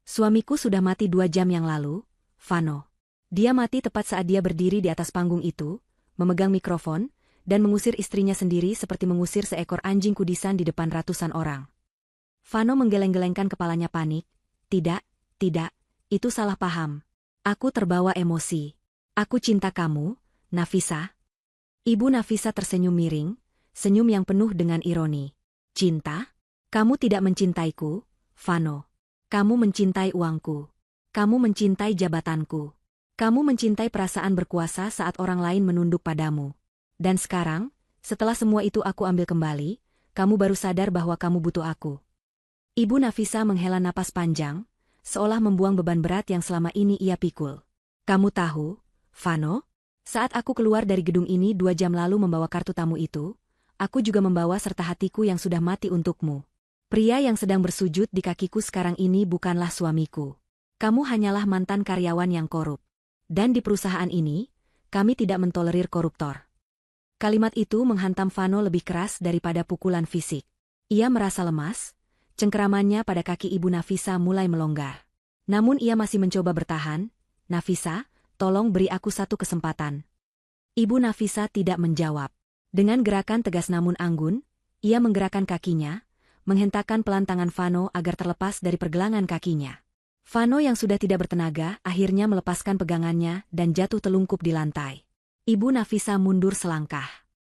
"Suamiku sudah mati 2 jam yang lalu, Vano. Dia mati tepat saat dia berdiri di atas panggung itu, memegang mikrofon, dan mengusir istrinya sendiri seperti mengusir seekor anjing kudisan di depan ratusan orang." Vano menggeleng-gelengkan kepalanya panik. "Tidak, tidak, itu salah paham. Aku terbawa emosi. Aku cinta kamu, Nafisa." Ibu Nafisa tersenyum miring, senyum yang penuh dengan ironi. "Cinta? Kamu tidak mencintaiku, Vano. Kamu mencintai uangku. Kamu mencintai jabatanku. Kamu mencintai perasaan berkuasa saat orang lain menunduk padamu. Dan sekarang, setelah semua itu aku ambil kembali, kamu baru sadar bahwa kamu butuh aku." Ibu Nafisa menghela napas panjang, seolah membuang beban berat yang selama ini ia pikul. "Kamu tahu, Vano, saat aku keluar dari gedung ini 2 jam lalu membawa kartu tamu itu, aku juga membawa serta hatiku yang sudah mati untukmu. Pria yang sedang bersujud di kakiku sekarang ini bukanlah suamiku. Kamu hanyalah mantan karyawan yang korup. Dan di perusahaan ini, kami tidak mentolerir koruptor." Kalimat itu menghantam Vano lebih keras daripada pukulan fisik. Ia merasa lemas, cengkeramannya pada kaki Ibu Nafisa mulai melonggar. Namun ia masih mencoba bertahan. "Nafisa, tolong beri aku satu kesempatan." Ibu Nafisa tidak menjawab. Dengan gerakan tegas namun anggun, ia menggerakkan kakinya, menghentakkan pelan tangan Vano agar terlepas dari pergelangan kakinya. Vano yang sudah tidak bertenaga akhirnya melepaskan pegangannya dan jatuh telungkup di lantai. Ibu Nafisa mundur selangkah.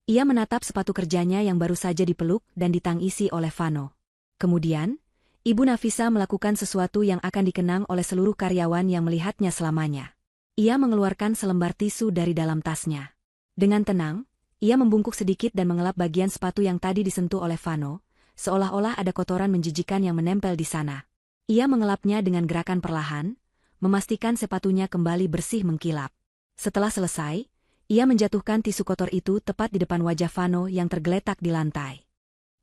Ia menatap sepatu kerjanya yang baru saja dipeluk dan ditangisi oleh Vano. Kemudian, Ibu Nafisa melakukan sesuatu yang akan dikenang oleh seluruh karyawan yang melihatnya selamanya. Ia mengeluarkan selembar tisu dari dalam tasnya. Dengan tenang, ia membungkuk sedikit dan mengelap bagian sepatu yang tadi disentuh oleh Vano, seolah-olah ada kotoran menjijikan yang menempel di sana. Ia mengelapnya dengan gerakan perlahan, memastikan sepatunya kembali bersih mengkilap. Setelah selesai, ia menjatuhkan tisu kotor itu tepat di depan wajah Vano yang tergeletak di lantai.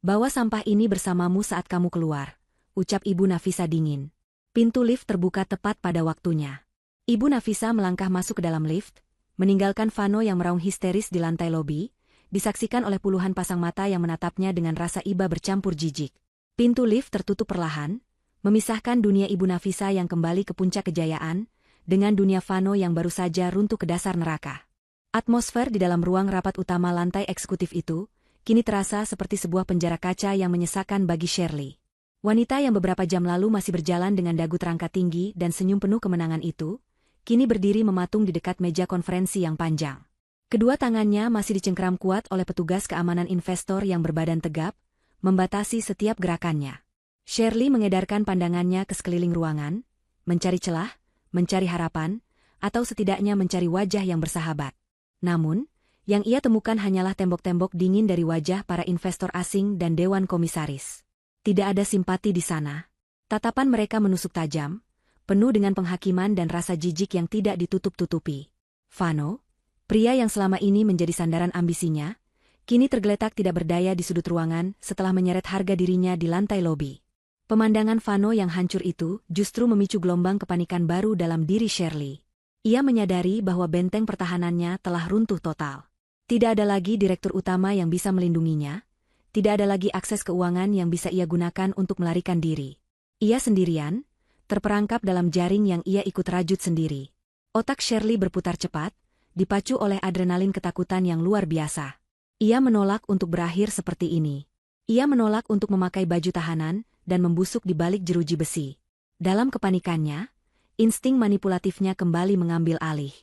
"Bawa sampah ini bersamamu saat kamu keluar," ucap Ibu Nafisa dingin. Pintu lift terbuka tepat pada waktunya. Ibu Nafisa melangkah masuk ke dalam lift, meninggalkan Vano yang meraung histeris di lantai lobi, disaksikan oleh puluhan pasang mata yang menatapnya dengan rasa iba bercampur jijik. Pintu lift tertutup perlahan, memisahkan dunia Ibu Nafisa yang kembali ke puncak kejayaan, dengan dunia Vano yang baru saja runtuh ke dasar neraka. Atmosfer di dalam ruang rapat utama lantai eksekutif itu, kini terasa seperti sebuah penjara kaca yang menyesakan bagi Shirley. Wanita yang beberapa jam lalu masih berjalan dengan dagu terangkat tinggi dan senyum penuh kemenangan itu, kini berdiri mematung di dekat meja konferensi yang panjang. Kedua tangannya masih dicengkeram kuat oleh petugas keamanan investor yang berbadan tegap, membatasi setiap gerakannya. Shirley mengedarkan pandangannya ke sekeliling ruangan, mencari celah, mencari harapan, atau setidaknya mencari wajah yang bersahabat. Namun, yang ia temukan hanyalah tembok-tembok dingin dari wajah para investor asing dan dewan komisaris. Tidak ada simpati di sana. Tatapan mereka menusuk tajam, penuh dengan penghakiman dan rasa jijik yang tidak ditutup-tutupi. Vano, pria yang selama ini menjadi sandaran ambisinya, kini tergeletak tidak berdaya di sudut ruangan setelah menyeret harga dirinya di lantai lobi. Pemandangan Vano yang hancur itu justru memicu gelombang kepanikan baru dalam diri Shirley. Ia menyadari bahwa benteng pertahanannya telah runtuh total. Tidak ada lagi direktur utama yang bisa melindunginya. Tidak ada lagi akses keuangan yang bisa ia gunakan untuk melarikan diri. Ia sendirian, terperangkap dalam jaring yang ia ikut rajut sendiri. Otak Shirley berputar cepat, dipacu oleh adrenalin ketakutan yang luar biasa. Ia menolak untuk berakhir seperti ini. Ia menolak untuk memakai baju tahanan dan membusuk di balik jeruji besi. Dalam kepanikannya, insting manipulatifnya kembali mengambil alih.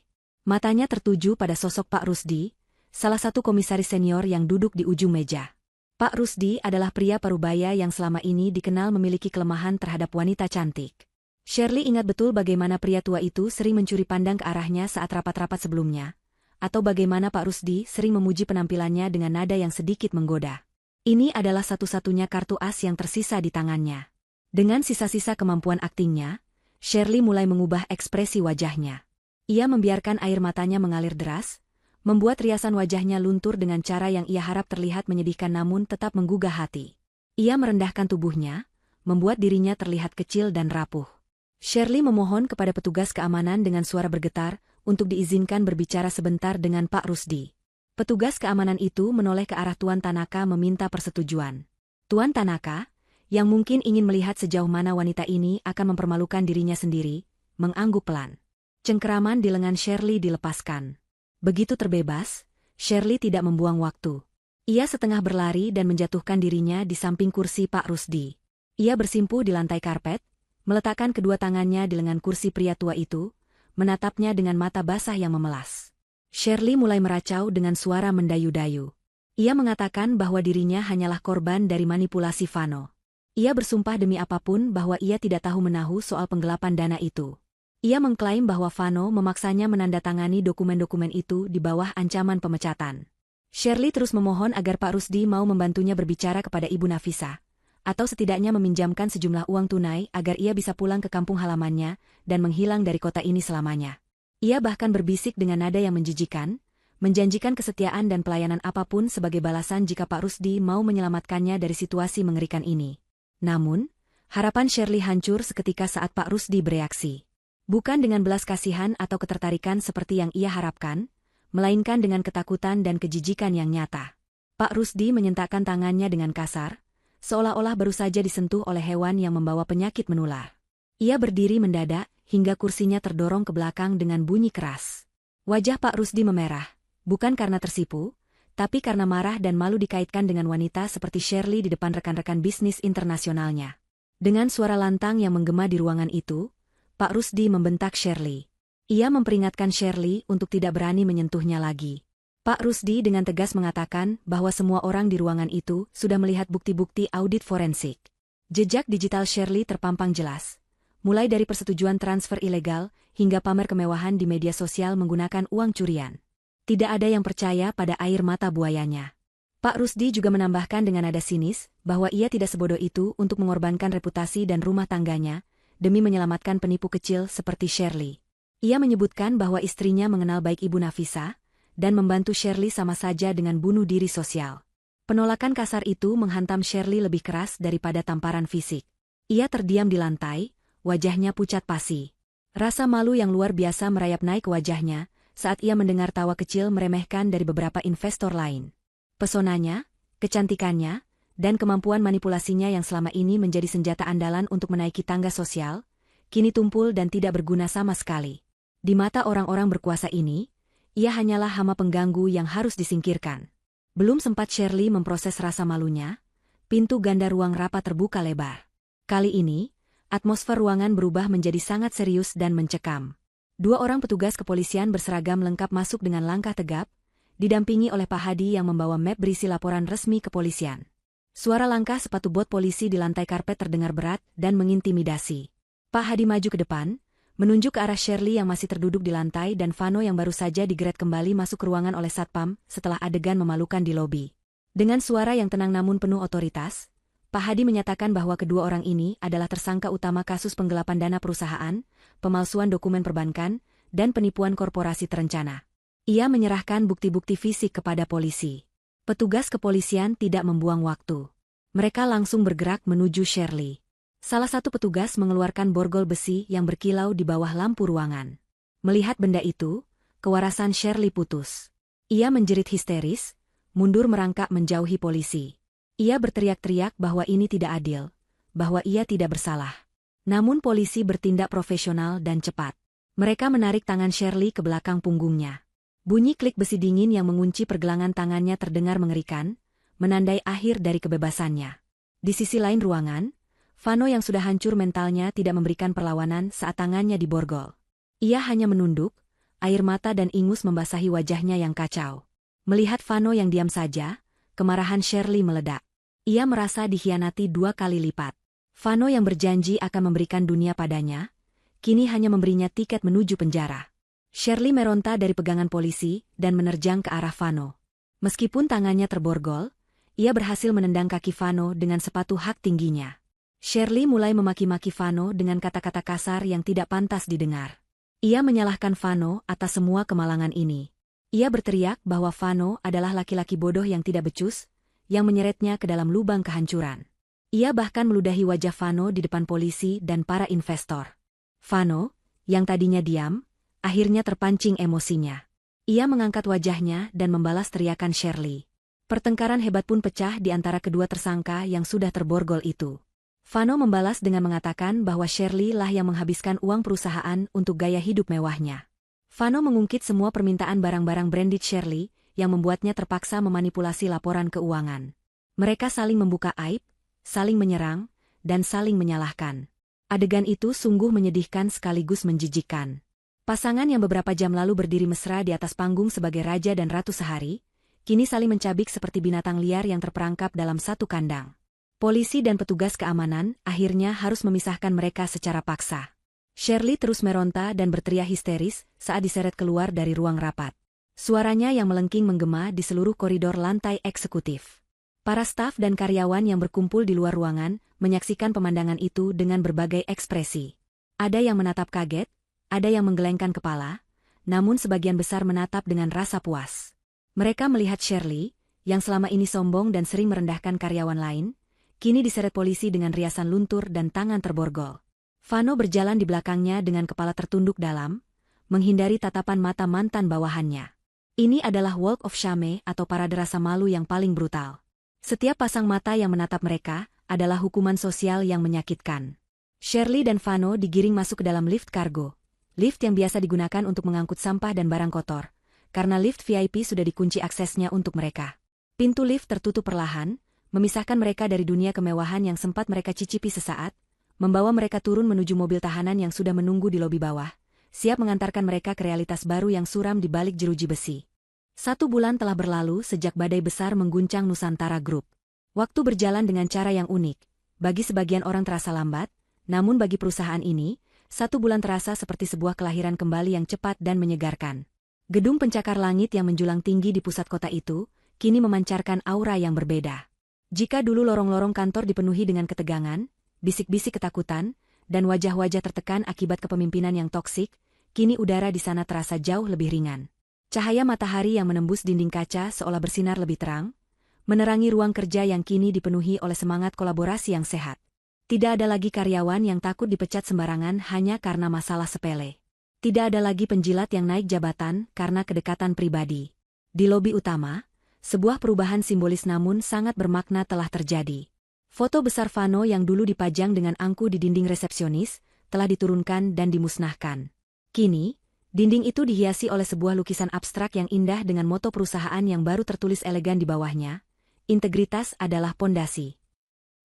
Matanya tertuju pada sosok Pak Rusdi, salah satu komisaris senior yang duduk di ujung meja. Pak Rusdi adalah pria parubaya yang selama ini dikenal memiliki kelemahan terhadap wanita cantik. Shirley ingat betul bagaimana pria tua itu sering mencuri pandang ke arahnya saat rapat-rapat sebelumnya, atau bagaimana Pak Rusdi sering memuji penampilannya dengan nada yang sedikit menggoda. Ini adalah satu-satunya kartu as yang tersisa di tangannya. Dengan sisa-sisa kemampuan aktingnya, Shirley mulai mengubah ekspresi wajahnya. Ia membiarkan air matanya mengalir deras, membuat riasan wajahnya luntur dengan cara yang ia harap terlihat menyedihkan namun tetap menggugah hati. Ia merendahkan tubuhnya, membuat dirinya terlihat kecil dan rapuh. Shirley memohon kepada petugas keamanan dengan suara bergetar untuk diizinkan berbicara sebentar dengan Pak Rusdi. Petugas keamanan itu menoleh ke arah Tuan Tanaka meminta persetujuan. Tuan Tanaka, yang mungkin ingin melihat sejauh mana wanita ini akan mempermalukan dirinya sendiri, mengangguk pelan. Cengkeraman di lengan Shirley dilepaskan. Begitu terbebas, Shirley tidak membuang waktu. Ia setengah berlari dan menjatuhkan dirinya di samping kursi Pak Rusdi. Ia bersimpuh di lantai karpet, meletakkan kedua tangannya di lengan kursi pria tua itu, menatapnya dengan mata basah yang memelas. Shirley mulai meracau dengan suara mendayu-dayu. Ia mengatakan bahwa dirinya hanyalah korban dari manipulasi Vano. Ia bersumpah demi apapun bahwa ia tidak tahu menahu soal penggelapan dana itu. Ia mengklaim bahwa Vano memaksanya menandatangani dokumen-dokumen itu di bawah ancaman pemecatan. Shirley terus memohon agar Pak Rusdi mau membantunya berbicara kepada Ibu Nafisa, atau setidaknya meminjamkan sejumlah uang tunai agar ia bisa pulang ke kampung halamannya dan menghilang dari kota ini selamanya. Ia bahkan berbisik dengan nada yang menjijikan, menjanjikan kesetiaan dan pelayanan apapun sebagai balasan jika Pak Rusdi mau menyelamatkannya dari situasi mengerikan ini. Namun, harapan Shirley hancur seketika saat Pak Rusdi bereaksi. Bukan dengan belas kasihan atau ketertarikan seperti yang ia harapkan, melainkan dengan ketakutan dan kejijikan yang nyata. Pak Rusdi menyentakkan tangannya dengan kasar, seolah-olah baru saja disentuh oleh hewan yang membawa penyakit menular. Ia berdiri mendadak, hingga kursinya terdorong ke belakang dengan bunyi keras. Wajah Pak Rusdi memerah, bukan karena tersipu, tapi karena marah dan malu dikaitkan dengan wanita seperti Shirley di depan rekan-rekan bisnis internasionalnya. Dengan suara lantang yang menggema di ruangan itu, Pak Rusdi membentak Shirley. Ia memperingatkan Shirley untuk tidak berani menyentuhnya lagi. Pak Rusdi dengan tegas mengatakan bahwa semua orang di ruangan itu sudah melihat bukti-bukti audit forensik. Jejak digital Shirley terpampang jelas, mulai dari persetujuan transfer ilegal hingga pamer kemewahan di media sosial menggunakan uang curian. Tidak ada yang percaya pada air mata buayanya. Pak Rusdi juga menambahkan dengan nada sinis bahwa ia tidak sebodoh itu untuk mengorbankan reputasi dan rumah tangganya demi menyelamatkan penipu kecil seperti Shirley. Ia menyebutkan bahwa istrinya mengenal baik Ibu Nafisa, dan membantu Shirley sama saja dengan bunuh diri sosial. Penolakan kasar itu menghantam Shirley lebih keras daripada tamparan fisik. Ia terdiam di lantai, wajahnya pucat pasi. Rasa malu yang luar biasa merayap naik ke wajahnya saat ia mendengar tawa kecil meremehkan dari beberapa investor lain. Pesonanya, kecantikannya, dan kemampuan manipulasinya yang selama ini menjadi senjata andalan untuk menaiki tangga sosial, kini tumpul dan tidak berguna sama sekali. Di mata orang-orang berkuasa ini, ia hanyalah hama pengganggu yang harus disingkirkan. Belum sempat Shirley memproses rasa malunya, pintu ganda ruang rapat terbuka lebar. Kali ini, atmosfer ruangan berubah menjadi sangat serius dan mencekam. 2 orang petugas kepolisian berseragam lengkap masuk dengan langkah tegap, didampingi oleh Pak Hadi yang membawa map berisi laporan resmi kepolisian. Suara langkah sepatu bot polisi di lantai karpet terdengar berat dan mengintimidasi. Pak Hadi maju ke depan, menunjuk ke arah Shirley yang masih terduduk di lantai dan Vano yang baru saja digeret kembali masuk ke ruangan oleh Satpam setelah adegan memalukan di lobi. Dengan suara yang tenang namun penuh otoritas, Pak Hadi menyatakan bahwa kedua orang ini adalah tersangka utama kasus penggelapan dana perusahaan, pemalsuan dokumen perbankan, dan penipuan korporasi terencana. Ia menyerahkan bukti-bukti fisik kepada polisi. Petugas kepolisian tidak membuang waktu. Mereka langsung bergerak menuju Shirley. Salah satu petugas mengeluarkan borgol besi yang berkilau di bawah lampu ruangan. Melihat benda itu, kewarasan Shirley putus. Ia menjerit histeris, mundur merangkak menjauhi polisi. Ia berteriak-teriak bahwa ini tidak adil, bahwa ia tidak bersalah. Namun polisi bertindak profesional dan cepat. Mereka menarik tangan Shirley ke belakang punggungnya. Bunyi klik besi dingin yang mengunci pergelangan tangannya terdengar mengerikan, menandai akhir dari kebebasannya. Di sisi lain ruangan, Vano yang sudah hancur mentalnya tidak memberikan perlawanan saat tangannya diborgol. Ia hanya menunduk, air mata dan ingus membasahi wajahnya yang kacau. Melihat Vano yang diam saja, kemarahan Shirley meledak. Ia merasa dikhianati 2 kali lipat. Vano yang berjanji akan memberikan dunia padanya, kini hanya memberinya tiket menuju penjara. Shirley meronta dari pegangan polisi dan menerjang ke arah Vano. Meskipun tangannya terborgol, ia berhasil menendang kaki Vano dengan sepatu hak tingginya. Shirley mulai memaki-maki Vano dengan kata-kata kasar yang tidak pantas didengar. Ia menyalahkan Vano atas semua kemalangan ini. Ia berteriak bahwa Vano adalah laki-laki bodoh yang tidak becus, yang menyeretnya ke dalam lubang kehancuran. Ia bahkan meludahi wajah Vano di depan polisi dan para investor. Vano, yang tadinya diam, akhirnya terpancing emosinya. Ia mengangkat wajahnya dan membalas teriakan Shirley. Pertengkaran hebat pun pecah di antara kedua tersangka yang sudah terborgol itu. Vano membalas dengan mengatakan bahwa Shirley lah yang menghabiskan uang perusahaan untuk gaya hidup mewahnya. Vano mengungkit semua permintaan barang-barang branded Shirley yang membuatnya terpaksa memanipulasi laporan keuangan. Mereka saling membuka aib, saling menyerang, dan saling menyalahkan. Adegan itu sungguh menyedihkan sekaligus menjijikkan. Pasangan yang beberapa jam lalu berdiri mesra di atas panggung sebagai raja dan ratu sehari, kini saling mencabik seperti binatang liar yang terperangkap dalam satu kandang. Polisi dan petugas keamanan akhirnya harus memisahkan mereka secara paksa. Shirley terus meronta dan berteriak histeris saat diseret keluar dari ruang rapat. Suaranya yang melengking menggema di seluruh koridor lantai eksekutif. Para staf dan karyawan yang berkumpul di luar ruangan menyaksikan pemandangan itu dengan berbagai ekspresi. Ada yang menatap kaget, ada yang menggelengkan kepala, namun sebagian besar menatap dengan rasa puas. Mereka melihat Shirley, yang selama ini sombong dan sering merendahkan karyawan lain, kini diseret polisi dengan riasan luntur dan tangan terborgol. Vano berjalan di belakangnya dengan kepala tertunduk dalam, menghindari tatapan mata mantan bawahannya. Ini adalah Walk of Shame atau parade rasa malu yang paling brutal. Setiap pasang mata yang menatap mereka adalah hukuman sosial yang menyakitkan. Shirley dan Vano digiring masuk ke dalam lift kargo, lift yang biasa digunakan untuk mengangkut sampah dan barang kotor, karena lift VIP sudah dikunci aksesnya untuk mereka. Pintu lift tertutup perlahan, memisahkan mereka dari dunia kemewahan yang sempat mereka cicipi sesaat, membawa mereka turun menuju mobil tahanan yang sudah menunggu di lobi bawah, siap mengantarkan mereka ke realitas baru yang suram di balik jeruji besi. 1 bulan telah berlalu sejak badai besar mengguncang Nusantara Group. Waktu berjalan dengan cara yang unik. Bagi sebagian orang terasa lambat, namun bagi perusahaan ini, 1 bulan terasa seperti sebuah kelahiran kembali yang cepat dan menyegarkan. Gedung pencakar langit yang menjulang tinggi di pusat kota itu, kini memancarkan aura yang berbeda. Jika dulu lorong-lorong kantor dipenuhi dengan ketegangan, bisik-bisik ketakutan, dan wajah-wajah tertekan akibat kepemimpinan yang toksik, kini udara di sana terasa jauh lebih ringan. Cahaya matahari yang menembus dinding kaca seolah bersinar lebih terang, menerangi ruang kerja yang kini dipenuhi oleh semangat kolaborasi yang sehat. Tidak ada lagi karyawan yang takut dipecat sembarangan hanya karena masalah sepele. Tidak ada lagi penjilat yang naik jabatan karena kedekatan pribadi. Di lobi utama, sebuah perubahan simbolis namun sangat bermakna telah terjadi. Foto besar Vano yang dulu dipajang dengan angku di dinding resepsionis, telah diturunkan dan dimusnahkan. Kini, dinding itu dihiasi oleh sebuah lukisan abstrak yang indah dengan moto perusahaan yang baru tertulis elegan di bawahnya, integritas adalah pondasi.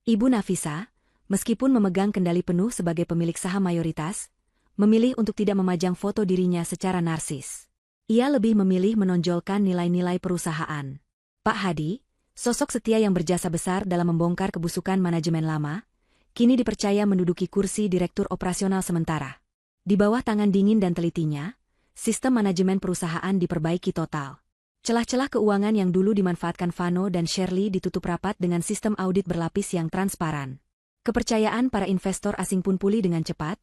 Ibu Nafisa, meskipun memegang kendali penuh sebagai pemilik saham mayoritas, memilih untuk tidak memajang foto dirinya secara narsis. Ia lebih memilih menonjolkan nilai-nilai perusahaan. Pak Hadi, sosok setia yang berjasa besar dalam membongkar kebusukan manajemen lama, kini dipercaya menduduki kursi direktur operasional sementara. Di bawah tangan dingin dan telitinya, sistem manajemen perusahaan diperbaiki total. Celah-celah keuangan yang dulu dimanfaatkan Vano dan Shirley ditutup rapat dengan sistem audit berlapis yang transparan. Kepercayaan para investor asing pun pulih dengan cepat,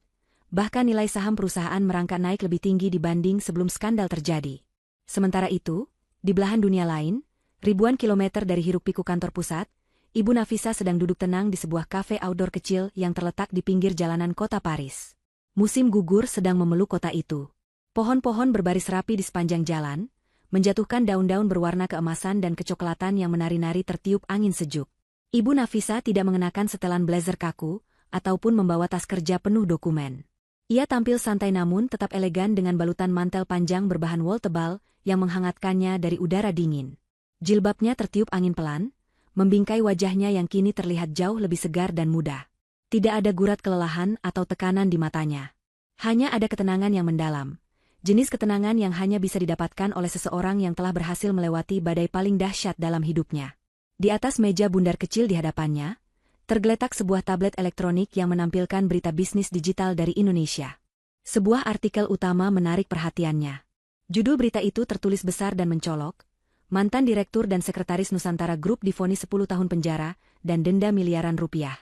bahkan nilai saham perusahaan merangkak naik lebih tinggi dibanding sebelum skandal terjadi. Sementara itu, di belahan dunia lain, ribuan kilometer dari hiruk-pikuk kantor pusat, Ibu Nafisa sedang duduk tenang di sebuah kafe outdoor kecil yang terletak di pinggir jalanan kota Paris. Musim gugur sedang memeluk kota itu. Pohon-pohon berbaris rapi di sepanjang jalan, menjatuhkan daun-daun berwarna keemasan dan kecoklatan yang menari-nari tertiup angin sejuk. Ibu Nafisa tidak mengenakan setelan blazer kaku, ataupun membawa tas kerja penuh dokumen. Ia tampil santai namun tetap elegan dengan balutan mantel panjang berbahan wol tebal yang menghangatkannya dari udara dingin. Jilbabnya tertiup angin pelan, membingkai wajahnya yang kini terlihat jauh lebih segar dan muda. Tidak ada gurat kelelahan atau tekanan di matanya. Hanya ada ketenangan yang mendalam. Jenis ketenangan yang hanya bisa didapatkan oleh seseorang yang telah berhasil melewati badai paling dahsyat dalam hidupnya. Di atas meja bundar kecil di hadapannya, tergeletak sebuah tablet elektronik yang menampilkan berita bisnis digital dari Indonesia. Sebuah artikel utama menarik perhatiannya. Judul berita itu tertulis besar dan mencolok, mantan direktur dan sekretaris Nusantara Group divonis 10 tahun penjara dan denda miliaran rupiah.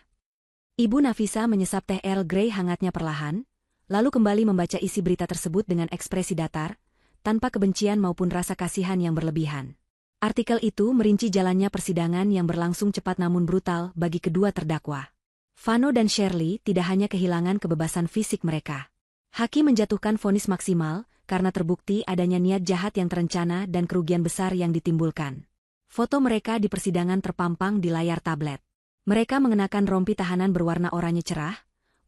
Ibu Nafisa menyesap teh Earl Grey hangatnya perlahan, lalu kembali membaca isi berita tersebut dengan ekspresi datar, tanpa kebencian maupun rasa kasihan yang berlebihan. Artikel itu merinci jalannya persidangan yang berlangsung cepat namun brutal bagi kedua terdakwa. Vano dan Shirley tidak hanya kehilangan kebebasan fisik mereka. Hakim menjatuhkan vonis maksimal karena terbukti adanya niat jahat yang terencana dan kerugian besar yang ditimbulkan. Foto mereka di persidangan terpampang di layar tablet. Mereka mengenakan rompi tahanan berwarna oranye cerah,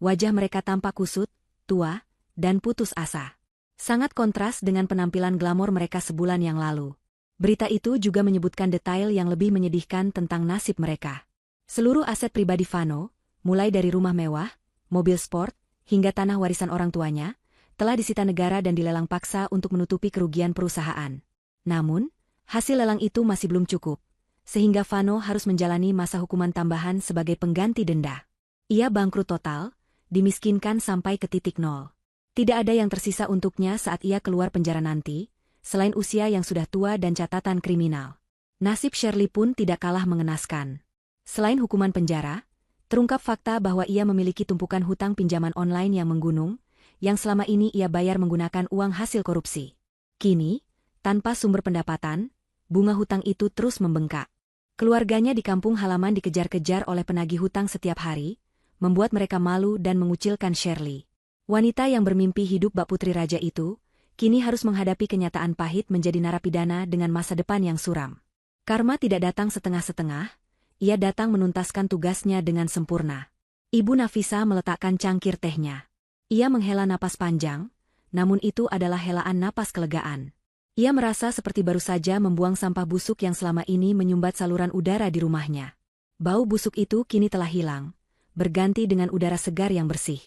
wajah mereka tampak kusut, tua, dan putus asa. Sangat kontras dengan penampilan glamor mereka sebulan yang lalu. Berita itu juga menyebutkan detail yang lebih menyedihkan tentang nasib mereka. Seluruh aset pribadi Vano, mulai dari rumah mewah, mobil sport, hingga tanah warisan orang tuanya, telah disita negara dan dilelang paksa untuk menutupi kerugian perusahaan. Namun, hasil lelang itu masih belum cukup, sehingga Vano harus menjalani masa hukuman tambahan sebagai pengganti denda. Ia bangkrut total, dimiskinkan sampai ke titik nol. Tidak ada yang tersisa untuknya saat ia keluar penjara nanti, selain usia yang sudah tua dan catatan kriminal. Nasib Shirley pun tidak kalah mengenaskan. Selain hukuman penjara, terungkap fakta bahwa ia memiliki tumpukan hutang pinjaman online yang menggunung, yang selama ini ia bayar menggunakan uang hasil korupsi. Kini, tanpa sumber pendapatan, bunga hutang itu terus membengkak. Keluarganya di kampung halaman dikejar-kejar oleh penagih hutang setiap hari, membuat mereka malu dan mengucilkan Shirley. Wanita yang bermimpi hidup bak putri raja itu, kini harus menghadapi kenyataan pahit menjadi narapidana dengan masa depan yang suram. Karma tidak datang setengah-setengah, ia datang menuntaskan tugasnya dengan sempurna. Ibu Nafisa meletakkan cangkir tehnya. Ia menghela napas panjang, namun itu adalah helaan napas kelegaan. Ia merasa seperti baru saja membuang sampah busuk yang selama ini menyumbat saluran udara di rumahnya. Bau busuk itu kini telah hilang, berganti dengan udara segar yang bersih.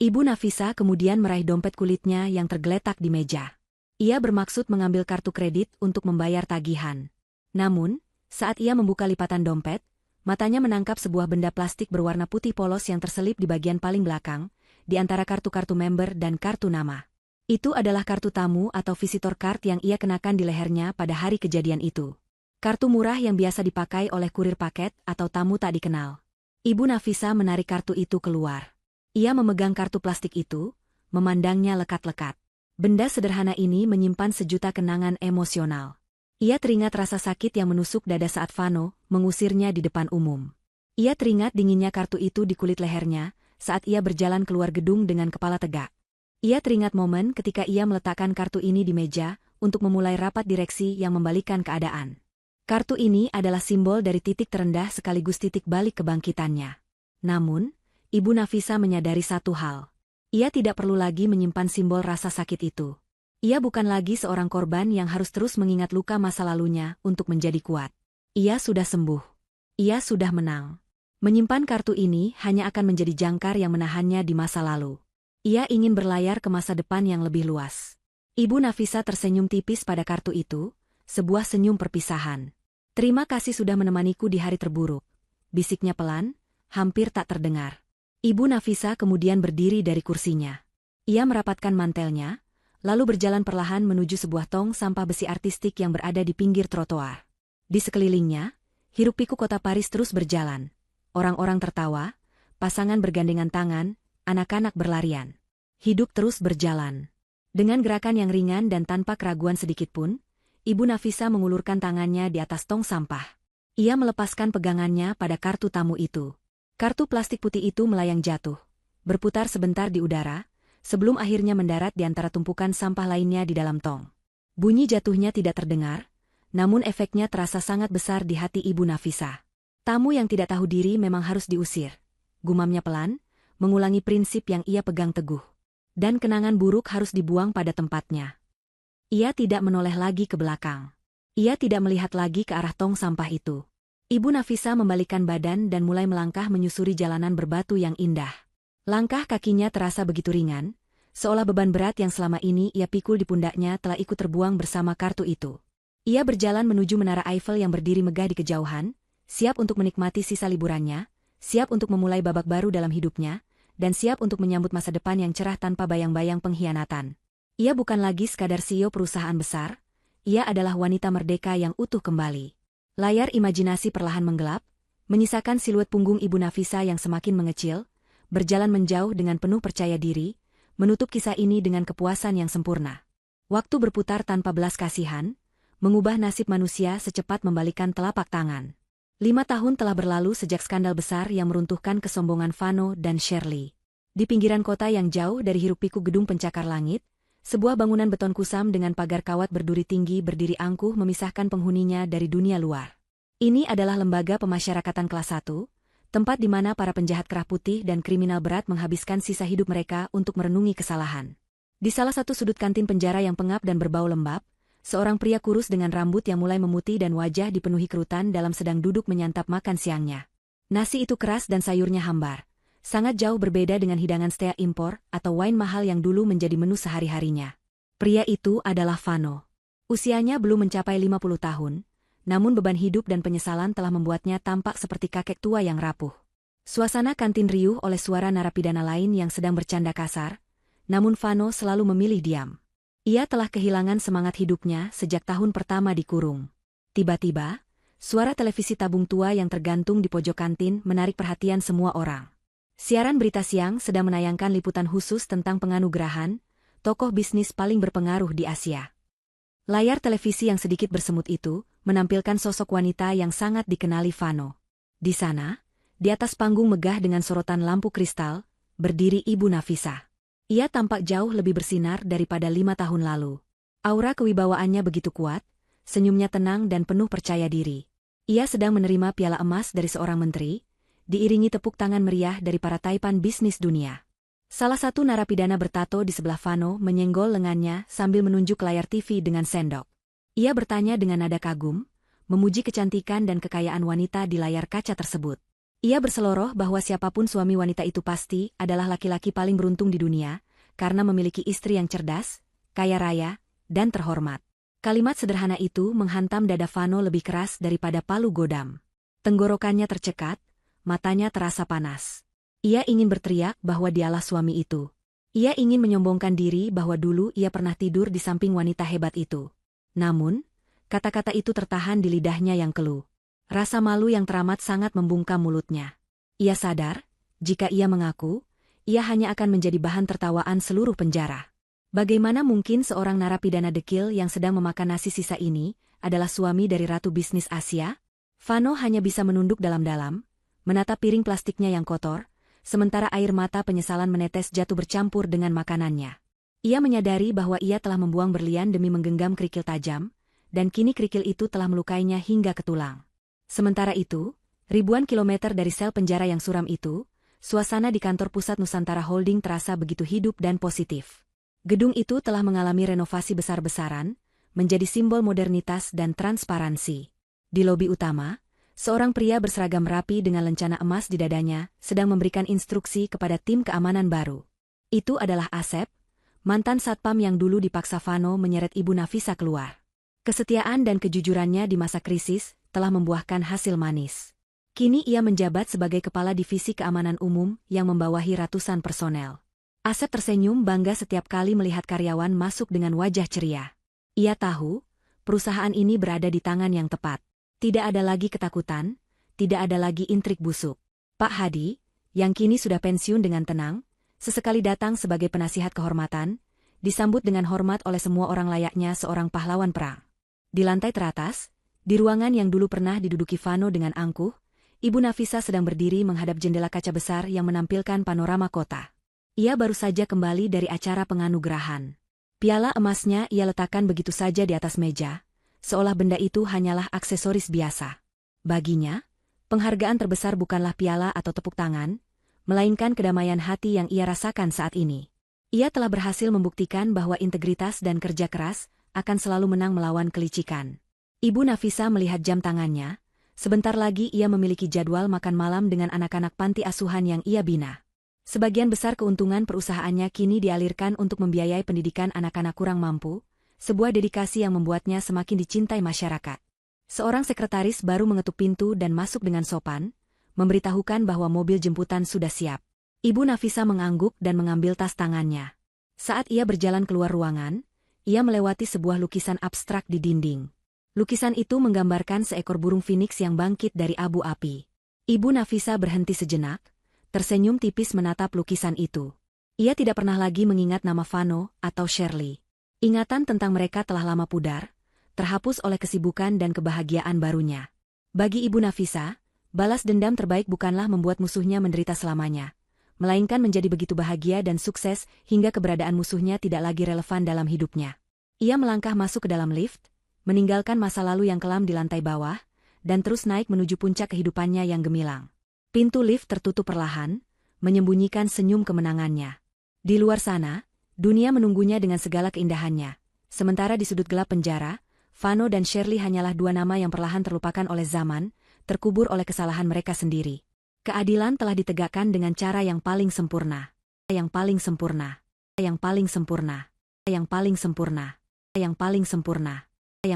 Ibu Nafisa kemudian meraih dompet kulitnya yang tergeletak di meja. Ia bermaksud mengambil kartu kredit untuk membayar tagihan. Namun, saat ia membuka lipatan dompet, matanya menangkap sebuah benda plastik berwarna putih polos yang terselip di bagian paling belakang, di antara kartu-kartu member dan kartu nama. Itu adalah kartu tamu atau visitor card yang ia kenakan di lehernya pada hari kejadian itu. Kartu murah yang biasa dipakai oleh kurir paket atau tamu tak dikenal. Ibu Nafisa menarik kartu itu keluar. Ia memegang kartu plastik itu, memandangnya lekat-lekat. Benda sederhana ini menyimpan sejuta kenangan emosional. Ia teringat rasa sakit yang menusuk dada saat Vano mengusirnya di depan umum. Ia teringat dinginnya kartu itu di kulit lehernya saat ia berjalan keluar gedung dengan kepala tegak. Ia teringat momen ketika ia meletakkan kartu ini di meja untuk memulai rapat direksi yang membalikkan keadaan. Kartu ini adalah simbol dari titik terendah sekaligus titik balik kebangkitannya. Namun, Ibu Nafisa menyadari satu hal. Ia tidak perlu lagi menyimpan simbol rasa sakit itu. Ia bukan lagi seorang korban yang harus terus mengingat luka masa lalunya untuk menjadi kuat. Ia sudah sembuh. Ia sudah menang. Menyimpan kartu ini hanya akan menjadi jangkar yang menahannya di masa lalu. Ia ingin berlayar ke masa depan yang lebih luas. Ibu Nafisa tersenyum tipis pada kartu itu, sebuah senyum perpisahan. Terima kasih sudah menemaniku di hari terburuk. Bisiknya pelan, hampir tak terdengar. Ibu Nafisa kemudian berdiri dari kursinya. Ia merapatkan mantelnya, lalu berjalan perlahan menuju sebuah tong sampah besi artistik yang berada di pinggir trotoar. Di sekelilingnya, hiruk-pikuk kota Paris terus berjalan. Orang-orang tertawa, pasangan bergandengan tangan, anak-anak berlarian. Hidup terus berjalan. Dengan gerakan yang ringan dan tanpa keraguan sedikitpun, Ibu Nafisa mengulurkan tangannya di atas tong sampah. Ia melepaskan pegangannya pada kartu tamu itu. Kartu plastik putih itu melayang jatuh, berputar sebentar di udara, sebelum akhirnya mendarat di antara tumpukan sampah lainnya di dalam tong. Bunyi jatuhnya tidak terdengar, namun efeknya terasa sangat besar di hati Ibu Nafisa. Tamu yang tidak tahu diri memang harus diusir. Gumamnya pelan, mengulangi prinsip yang ia pegang teguh. Dan kenangan buruk harus dibuang pada tempatnya. Ia tidak menoleh lagi ke belakang. Ia tidak melihat lagi ke arah tong sampah itu. Ibu Nafisa membalikkan badan dan mulai melangkah menyusuri jalanan berbatu yang indah. Langkah kakinya terasa begitu ringan, seolah beban berat yang selama ini ia pikul di pundaknya telah ikut terbuang bersama kartu itu. Ia berjalan menuju menara Eiffel yang berdiri megah di kejauhan, siap untuk menikmati sisa liburannya, siap untuk memulai babak baru dalam hidupnya, dan siap untuk menyambut masa depan yang cerah tanpa bayang-bayang pengkhianatan. Ia bukan lagi sekadar CEO perusahaan besar, ia adalah wanita merdeka yang utuh kembali. Layar imajinasi perlahan menggelap, menyisakan siluet punggung Ibu Nafisa yang semakin mengecil, berjalan menjauh dengan penuh percaya diri, menutup kisah ini dengan kepuasan yang sempurna. Waktu berputar tanpa belas kasihan, mengubah nasib manusia secepat membalikkan telapak tangan. 5 tahun telah berlalu sejak skandal besar yang meruntuhkan kesombongan Vano dan Shirley. Di pinggiran kota yang jauh dari hiruk-pikuk gedung pencakar langit, sebuah bangunan beton kusam dengan pagar kawat berduri tinggi berdiri angkuh memisahkan penghuninya dari dunia luar. Ini adalah lembaga pemasyarakatan kelas 1, tempat di mana para penjahat kerah putih dan kriminal berat menghabiskan sisa hidup mereka untuk merenungi kesalahan. Di salah satu sudut kantin penjara yang pengap dan berbau lembab, seorang pria kurus dengan rambut yang mulai memutih dan wajah dipenuhi kerutan dalam sedang duduk menyantap makan siangnya. Nasi itu keras dan sayurnya hambar. Sangat jauh berbeda dengan hidangan steak impor atau wine mahal yang dulu menjadi menu sehari-harinya. Pria itu adalah Vano. Usianya belum mencapai 50 tahun, namun beban hidup dan penyesalan telah membuatnya tampak seperti kakek tua yang rapuh. Suasana kantin riuh oleh suara narapidana lain yang sedang bercanda kasar, namun Vano selalu memilih diam. Ia telah kehilangan semangat hidupnya sejak tahun pertama dikurung. Tiba-tiba, suara televisi tabung tua yang tergantung di pojok kantin menarik perhatian semua orang. Siaran berita siang sedang menayangkan liputan khusus tentang penganugerahan tokoh bisnis paling berpengaruh di Asia. Layar televisi yang sedikit bersemut itu menampilkan sosok wanita yang sangat dikenali Vano. Di sana, di atas panggung megah dengan sorotan lampu kristal, berdiri Ibu Nafisa. Ia tampak jauh lebih bersinar daripada 5 tahun lalu. Aura kewibawaannya begitu kuat, senyumnya tenang dan penuh percaya diri. Ia sedang menerima piala emas dari seorang menteri, diiringi tepuk tangan meriah dari para taipan bisnis dunia. Salah satu narapidana bertato di sebelah Vano menyenggol lengannya sambil menunjuk layar TV dengan sendok. Ia bertanya dengan nada kagum, memuji kecantikan dan kekayaan wanita di layar kaca tersebut. Ia berseloroh bahwa siapapun suami wanita itu pasti adalah laki-laki paling beruntung di dunia, karena memiliki istri yang cerdas, kaya raya, dan terhormat. Kalimat sederhana itu menghantam dada Vano lebih keras daripada palu godam. Tenggorokannya tercekat, matanya terasa panas. Ia ingin berteriak bahwa dialah suami itu. Ia ingin menyombongkan diri bahwa dulu ia pernah tidur di samping wanita hebat itu. Namun, kata-kata itu tertahan di lidahnya yang keluh. Rasa malu yang teramat sangat membungkam mulutnya. Ia sadar, jika ia mengaku, ia hanya akan menjadi bahan tertawaan seluruh penjara. Bagaimana mungkin seorang narapidana dekil yang sedang memakan nasi sisa ini adalah suami dari ratu bisnis Asia? Vano hanya bisa menunduk dalam-dalam, menatap piring plastiknya yang kotor, sementara air mata penyesalan menetes jatuh bercampur dengan makanannya. Ia menyadari bahwa ia telah membuang berlian demi menggenggam kerikil tajam, dan kini kerikil itu telah melukainya hingga ke tulang. Sementara itu, ribuan kilometer dari sel penjara yang suram itu, suasana di kantor pusat Nusantara Holding terasa begitu hidup dan positif. Gedung itu telah mengalami renovasi besar-besaran, menjadi simbol modernitas dan transparansi. Di lobi utama, seorang pria berseragam rapi dengan lencana emas di dadanya sedang memberikan instruksi kepada tim keamanan baru. Itu adalah Asep, mantan satpam yang dulu dipaksa Vano menyeret Ibu Nafisa keluar. Kesetiaan dan kejujurannya di masa krisis telah membuahkan hasil manis. Kini ia menjabat sebagai Kepala Divisi Keamanan Umum yang membawahi ratusan personel. Asep tersenyum bangga setiap kali melihat karyawan masuk dengan wajah ceria. Ia tahu, perusahaan ini berada di tangan yang tepat. Tidak ada lagi ketakutan, tidak ada lagi intrik busuk. Pak Hadi, yang kini sudah pensiun dengan tenang, sesekali datang sebagai penasihat kehormatan, disambut dengan hormat oleh semua orang layaknya seorang pahlawan perang. Di lantai teratas, di ruangan yang dulu pernah diduduki Vano dengan angkuh, Ibu Nafisa sedang berdiri menghadap jendela kaca besar yang menampilkan panorama kota. Ia baru saja kembali dari acara penganugerahan. Piala emasnya ia letakkan begitu saja di atas meja, seolah benda itu hanyalah aksesoris biasa. Baginya, penghargaan terbesar bukanlah piala atau tepuk tangan, melainkan kedamaian hati yang ia rasakan saat ini. Ia telah berhasil membuktikan bahwa integritas dan kerja keras akan selalu menang melawan kelicikan. Ibu Nafisa melihat jam tangannya, sebentar lagi ia memiliki jadwal makan malam dengan anak-anak panti asuhan yang ia bina. Sebagian besar keuntungan perusahaannya kini dialirkan untuk membiayai pendidikan anak-anak kurang mampu, sebuah dedikasi yang membuatnya semakin dicintai masyarakat. Seorang sekretaris baru mengetuk pintu dan masuk dengan sopan, memberitahukan bahwa mobil jemputan sudah siap. Ibu Nafisa mengangguk dan mengambil tas tangannya. Saat ia berjalan keluar ruangan, ia melewati sebuah lukisan abstrak di dinding. Lukisan itu menggambarkan seekor burung phoenix yang bangkit dari abu api. Ibu Nafisa berhenti sejenak, tersenyum tipis menatap lukisan itu. Ia tidak pernah lagi mengingat nama Vano atau Shirley. Ingatan tentang mereka telah lama pudar, terhapus oleh kesibukan dan kebahagiaan barunya. Bagi Ibu Nafisa, balas dendam terbaik bukanlah membuat musuhnya menderita selamanya, melainkan menjadi begitu bahagia dan sukses hingga keberadaan musuhnya tidak lagi relevan dalam hidupnya. Ia melangkah masuk ke dalam lift, meninggalkan masa lalu yang kelam di lantai bawah, dan terus naik menuju puncak kehidupannya yang gemilang. Pintu lift tertutup perlahan, menyembunyikan senyum kemenangannya. Di luar sana, dunia menunggunya dengan segala keindahannya. Sementara di sudut gelap penjara, Vano dan Shirley hanyalah dua nama yang perlahan terlupakan oleh zaman, terkubur oleh kesalahan mereka sendiri. Keadilan telah ditegakkan dengan cara yang paling sempurna. Yang paling sempurna. Yang paling sempurna. Yang paling sempurna. Yang paling sempurna.